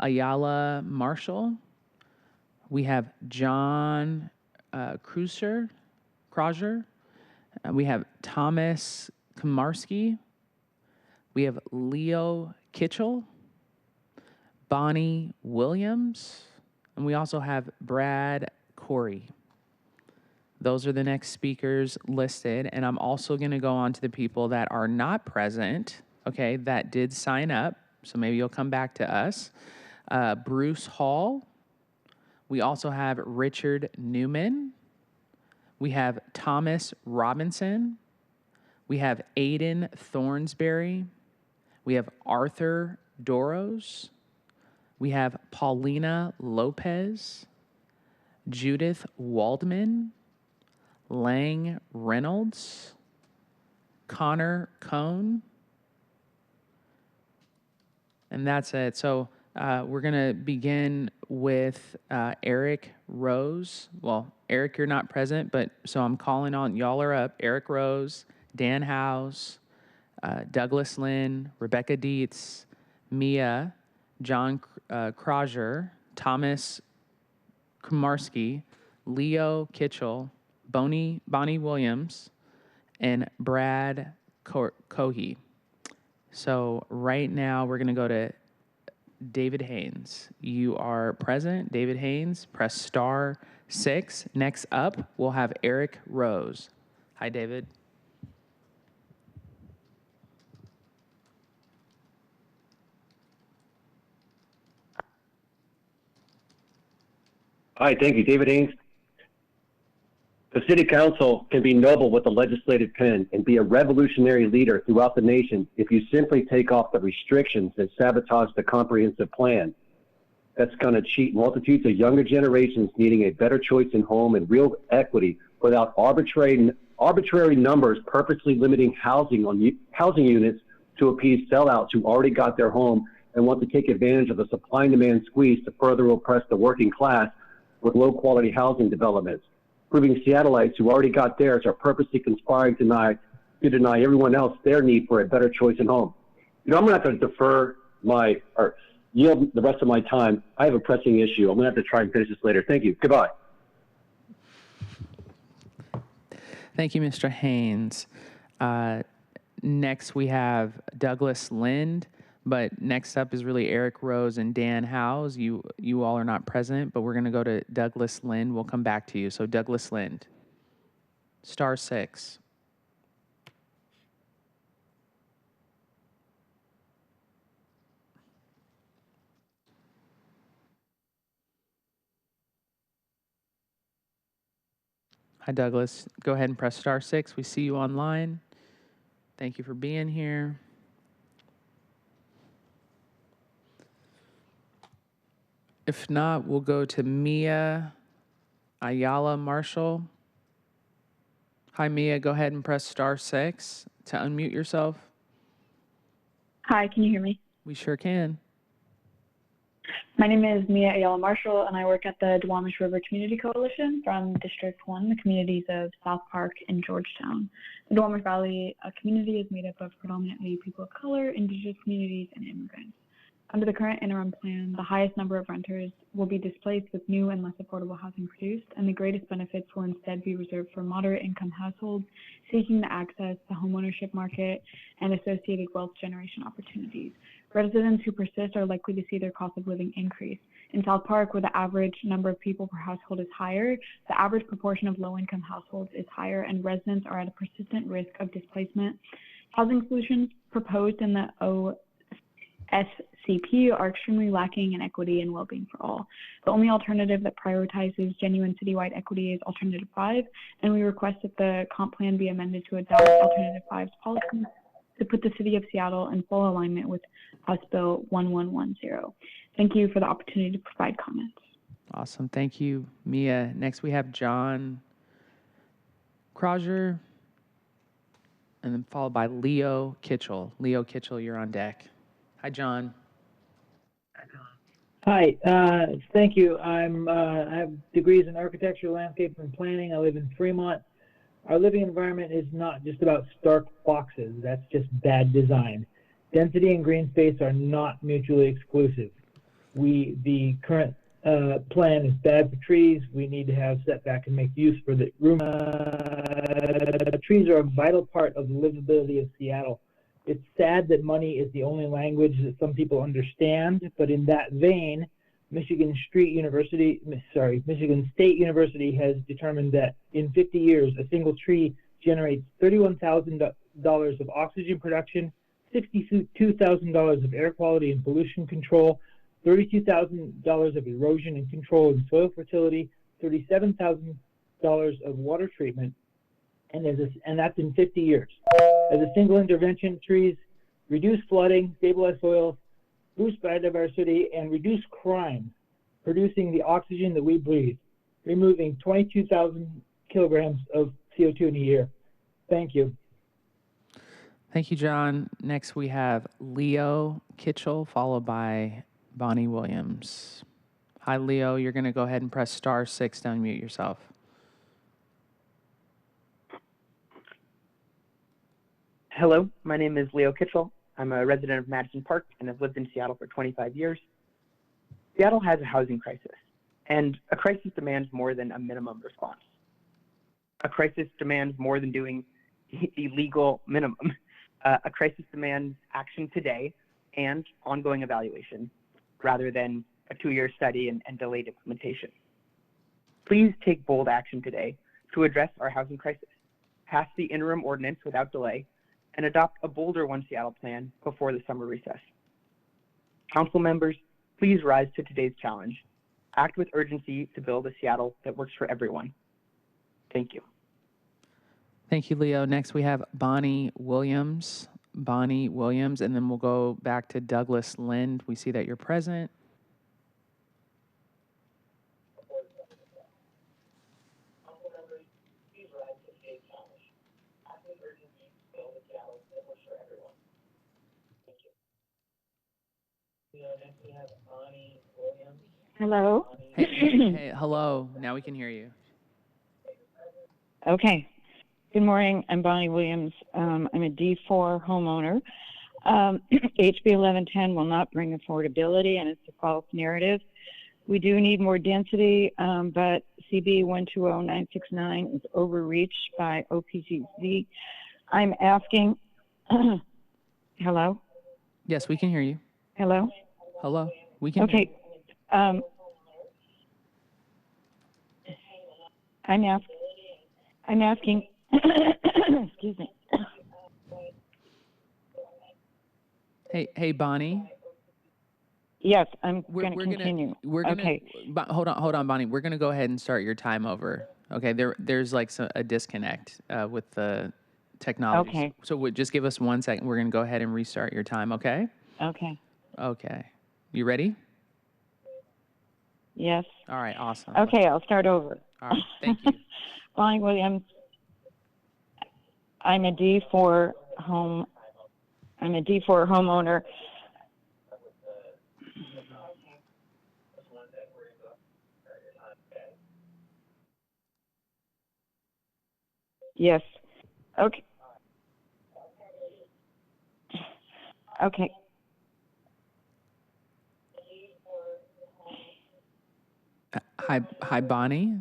Ayala Marshall. We have John Krauser. We have Thomas Komarski. We have Leo Kitchell, Bonnie Williams, and we also have Brad Corey. Those are the next speakers listed, and I'm also going to go on to the people that are not present, okay, that did sign up, so maybe you'll come back to us. Bruce Hall. We also have Richard Newman. We have Thomas Robinson. We have Aiden Thornsberry. We have Arthur Doros. We have Paulina Lopez. Judith Waldman, Lang Reynolds, Connor Cohn, and that's it. So we're going to begin with Eric Rose. Well, Eric, you're not present, but so I'm calling on, y'all are up. Eric Rose, Dan House, Douglas Lynn, Rebecca Dietz, Mia, John Crozier, Thomas Kumarski, Leo Kitchell, Bonnie Williams, and Brad Cohey. So right now we're going to go to David Haynes. You are present. David Haynes, press *6. Next up, we'll have Eric Rose. Hi, David. Hi, thank you. David Haynes. The City Council can be noble with the legislative pen and be a revolutionary leader throughout the nation if you simply take off the restrictions that sabotage the comprehensive plan. That's going to cheat multitudes of younger generations needing a better choice in home and real equity without arbitrary numbers purposely limiting housing units to appease sellouts who already got their home and want to take advantage of the supply and demand squeeze to further oppress the working class with low-quality housing developments, proving Seattleites who already got theirs are purposely conspiring to deny everyone else their need for a better choice in home. You know, I'm going to have to defer or yield the rest of my time. I have a pressing issue. I'm going to have to try and finish this later. Thank you. Goodbye. Thank you, Mr. Haynes. Next, we have Douglas Lind. But next up is really Eric Rose and Dan Howes. You all are not present, but we're going to go to Douglas Lind. We'll come back to you. So Douglas Lind, *6. Hi, Douglas. Go ahead and press *6. We see you online. Thank you for being here. If not, we'll go to Mia Ayala Marshall. Hi, Mia. Go ahead and press *6 to unmute yourself. Hi, can you hear me? We sure can. My name is Mia Ayala Marshall, and I work at the Duwamish River Community Coalition from District 1, the communities of South Park and Georgetown. The Duwamish Valley community is made up of predominantly people of color, indigenous communities, and immigrants. Under the current interim plan, the highest number of renters will be displaced with new and less affordable housing produced, and the greatest benefits will instead be reserved for moderate income households seeking to access the homeownership market and associated wealth generation opportunities. Residents who persist are likely to see their cost of living increase. In South Park, where the average number of people per household is higher, the average proportion of low-income households is higher, and residents are at a persistent risk of displacement. Housing solutions proposed in the OSCP are extremely lacking in equity and well-being for all. The only alternative that prioritizes genuine citywide equity is Alternative 5, and we request that the comp plan be amended to adopt Alternative 5's policies to put the City of Seattle in full alignment with House Bill 1110. Thank you for the opportunity to provide comments. Awesome. Thank you, Mia. Next, we have John Crozier, and then followed by Leo Kitchell. Leo Kitchell, you're on deck. Hi, John. Hi, thank you. I have degrees in architecture, landscape, and planning. I live in Fremont. Our living environment is not just about stark boxes. That's just bad design. Density and green space are not mutually exclusive. The current plan is bad for trees. We need to have setback and make use for the room. Trees are a vital part of the livability of Seattle. It's sad that money is the only language that some people understand, but in that vein, Michigan State University has determined that in 50 years, a single tree generates $31,000 of oxygen production, $62,000 of air quality and pollution control, $32,000 of erosion and control and soil fertility, $37,000 of water treatment, and that's in 50 years. As a single intervention, trees reduce flooding, stabilize soils, boost biodiversity, and reduce crime, producing the oxygen that we breathe. removing 22,000 kilograms of CO2 in a year. Thank you. Thank you, John. Next, we have Leo Kitchell, followed by Bonnie Williams. Hi, Leo. You're going to go ahead and press star 6 to unmute yourself. Hello, my name is Leo Kitchell. I'm a resident of Madison Park and have lived in Seattle for 25 years. Seattle has a housing crisis, and a crisis demands more than a minimum response. A crisis demands more than doing the legal minimum. A crisis demands action today and ongoing evaluation, rather than a 2-year study and delayed implementation. Please take bold action today to address our housing crisis, pass the interim ordinance without delay, and adopt a bolder One Seattle plan before the summer recess. Council members, please rise to today's challenge. Act with urgency to build a Seattle that works for everyone. Thank you. Thank you, Leo. Next, we have Bonnie Williams. Bonnie Williams, and then we'll go back to Douglas Lind. We see that you're present. Hello. Hey, hello. Now we can hear you. Okay. Good morning. I'm Bonnie Williams. I'm a D4 homeowner. HB 1110 will not bring affordability, and it's a false narrative. We do need more density, but CB 120969 is overreached by OPCD. I'm asking, hello? Yes, we can hear you. Hello? Hello. We can hear you. Okay. I'm asking, excuse me. Hey, Bonnie. Yes, I'm going to continue. Okay. Hold on, Bonnie. We're going to go ahead and start your time over. Okay, there's like a disconnect with the technology. Okay. So just give us 1 second. We're going to go ahead and restart your time, okay? Okay. Okay. You ready? Yes. All right, awesome. Okay, I'll start over. All right, thank you. Bonnie Williams. I'm a D4 homeowner. Yes. Okay. Okay. Hi, Bonnie.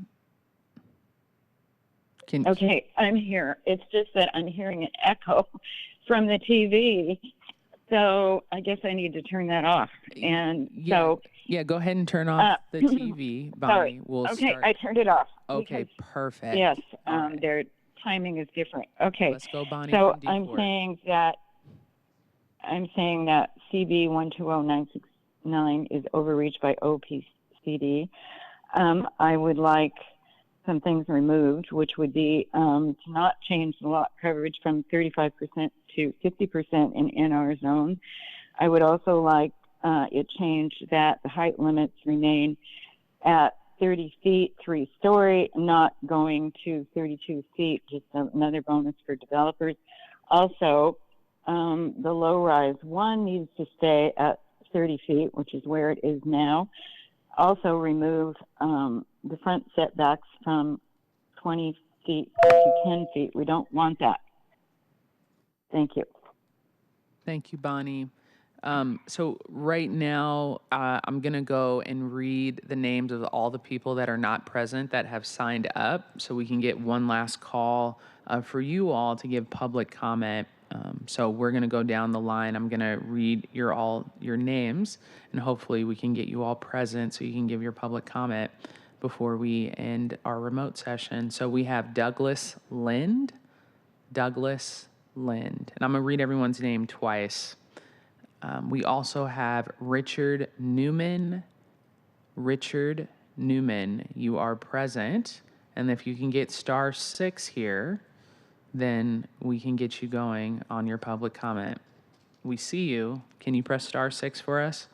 Okay, I'm here. It's just that I'm hearing an echo from the TV, so I guess I need to turn that off. And so go ahead and turn off the TV, Bonnie. Sorry. We'll okay, start. I turned it off. Okay, perfect. Yes, right. their timing is different. Okay. Let's go, Bonnie. So from D4. I'm saying that CB 120969 is overreached by OPCD. I would like some things removed, which would be to not change the lot coverage from 35% to 50% in NR zone. I would also like it changed that the height limits remain at 30 feet, 3-story, not going to 32 feet, just another bonus for developers. Also, the low-rise one needs to stay at 30 feet, which is where it is now. Also remove the front setbacks from 20 feet to 10 feet. We don't want that. Thank you. Thank you, Bonnie. So right now, I'm going to go and read the names of all the people that are not present that have signed up so we can get one last call for you all to give public comment. So we're going to go down the line. I'm going to read your names, and hopefully we can get you all present so you can give your public comment before we end our remote session. So we have Douglas Lind. And I'm going to read everyone's name twice. We also have Richard Newman. Richard Newman, you are present. And if you can get *6 here, then we can get you going on your public comment. We see you. Can you press *6 for us?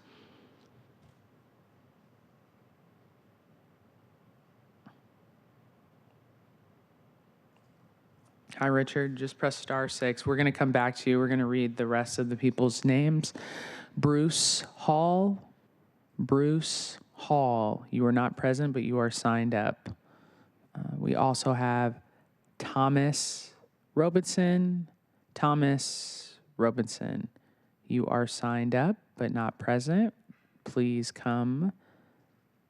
Hi, Richard. Just press *6. We're going to come back to you. We're going to read the rest of the people's names. Bruce Hall. Bruce Hall. You are not present, but you are signed up. We also have Thomas Robertson. Thomas Robertson. You are signed up, but not present. Please come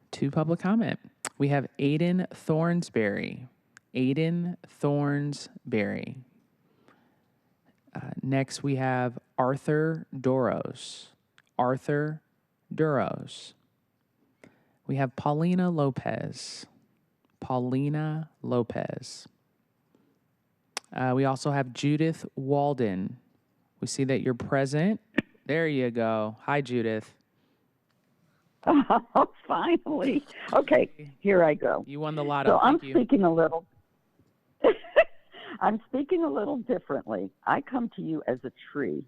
to public comment. We have Aiden Thornsberry. Aiden Thornsberry. Next, we have Arthur Doros. Arthur Duros. We have Paulina Lopez. Paulina Lopez. We also have Judith Walden. We see that you're present. There you go. Hi, Judith. Oh, finally. Okay, here I go. You won the lotto. So Thank you. I'm speaking a little differently. I come to you as a tree.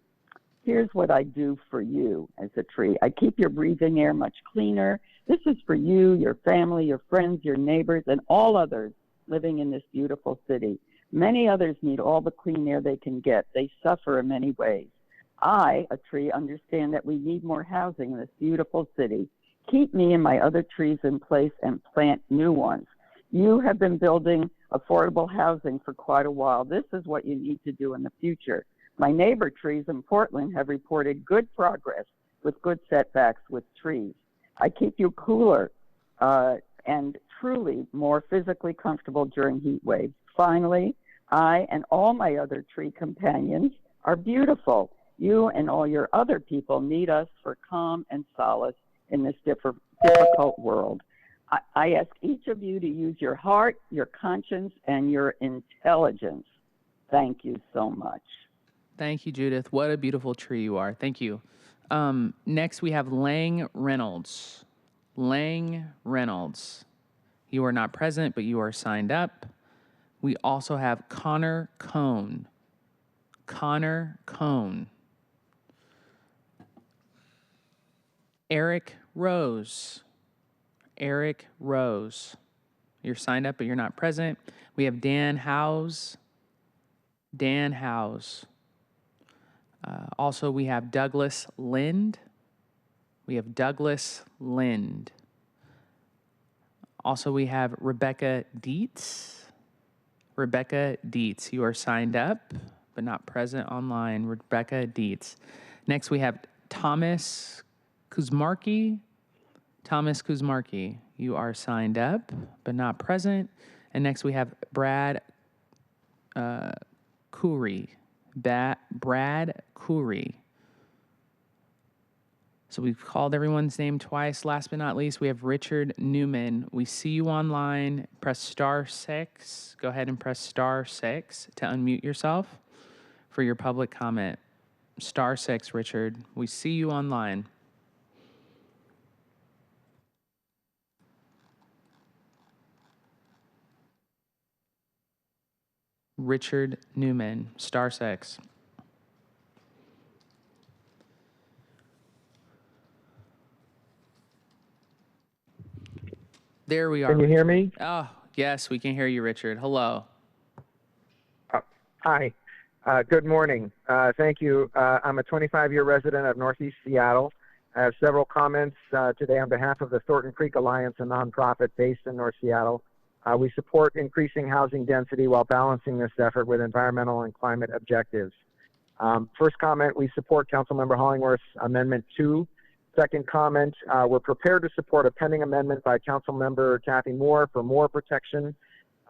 Here's what I do for you as a tree. I keep your breathing air much cleaner. This is for you, your family, your friends, your neighbors, and all others living in this beautiful city. Many others need all the clean air they can get. They suffer in many ways. I, a tree, understand that we need more housing in this beautiful city. Keep me and my other trees in place and plant new ones. You have been building affordable housing for quite a while. This is what you need to do in the future. My neighbor trees in Portland have reported good progress with good setbacks with trees. I keep you cooler and truly more physically comfortable during heat waves. Finally, I and all my other tree companions are beautiful. You and all your other people need us for calm and solace in this difficult world. I ask each of you to use your heart, your conscience, and your intelligence. Thank you so much. Thank you, Judith. What a beautiful tree you are. Thank you. Next, we have Lang Reynolds. Lang Reynolds. You are not present, but you are signed up. We also have Connor Cohn. Connor Cohn. Eric Rose. Eric Rose. You're signed up, but you're not present. We have Dan Howes. Dan Howes. Also, we have Douglas Lind. We have Douglas Lind. Also, we have Rebecca Dietz. Rebecca Dietz. You are signed up, but not present online. Rebecca Dietz. Next, we have Thomas Kuzmarki. Thomas Kuzmarki. You are signed up, but not present. And next, we have Brad Curry. Brad Curry. So we've called everyone's name twice. Last but not least, we have Richard Newman. We see you online. Press *6. Go ahead and press *6 to unmute yourself for your public comment. *6, Richard. We see you online. Richard Newman, *6. There we are. Can you hear me? Oh, yes, we can hear you, Richard. Hello. Hi. Good morning. Thank you. I'm a 25-year resident of Northeast Seattle. I have several comments today on behalf of the Thornton Creek Alliance, a nonprofit based in North Seattle. We support increasing housing density while balancing this effort with environmental and climate objectives. First comment, we support Councilmember Hollingworth's Amendment 2. Second comment, we're prepared to support a pending amendment by Councilmember Kathy Moore for more protection,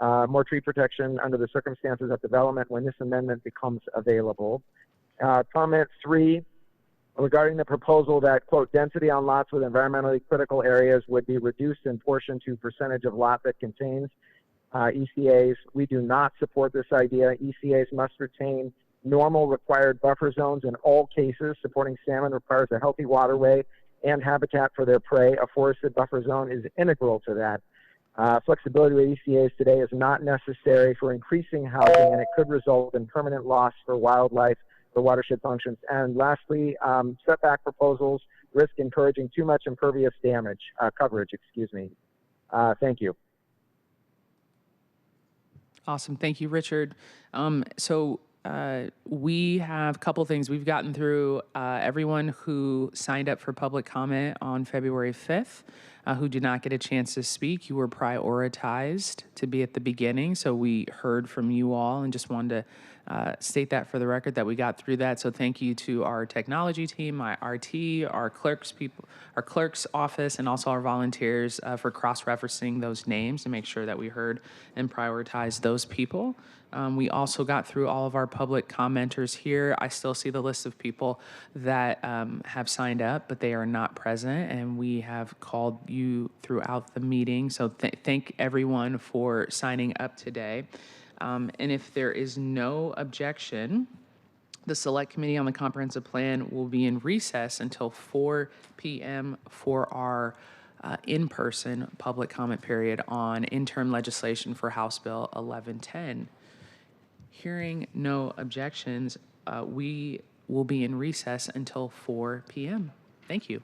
more tree protection under the circumstances of development when this amendment becomes available. Comment 3, regarding the proposal that, quote, density on lots with environmentally critical areas would be reduced in portion to percentage of lot that contains ECAs. We do not support this idea. ECAs must retain normal required buffer zones in all cases. Supporting salmon requires a healthy waterway and habitat for their prey. A forested buffer zone is integral to that. Flexibility with ECAs today is not necessary for increasing housing, and it could result in permanent loss for wildlife, for watershed functions. And lastly, setback proposals risk encouraging too much impervious coverage. Thank you. Awesome. Thank you, Richard. We have a couple things. We've gotten through everyone who signed up for public comment on February 5th, who did not get a chance to speak. You were prioritized to be at the beginning, so we heard from you all and just wanted to state that for the record that we got through that. So thank you to our technology team, my RT, our clerk's office, and also our volunteers for cross-referencing those names to make sure that we heard and prioritized those people. We also got through all of our public commenters here. I still see the list of people that have signed up, but they are not present, and we have called you throughout the meeting. So thank everyone for signing up today. And if there is no objection, the Select Committee on the Comprehensive Plan will be in recess until 4 p.m. for our in-person public comment period on interim legislation for House Bill 1110. Hearing no objections, we will be in recess until 4 p.m. Thank you.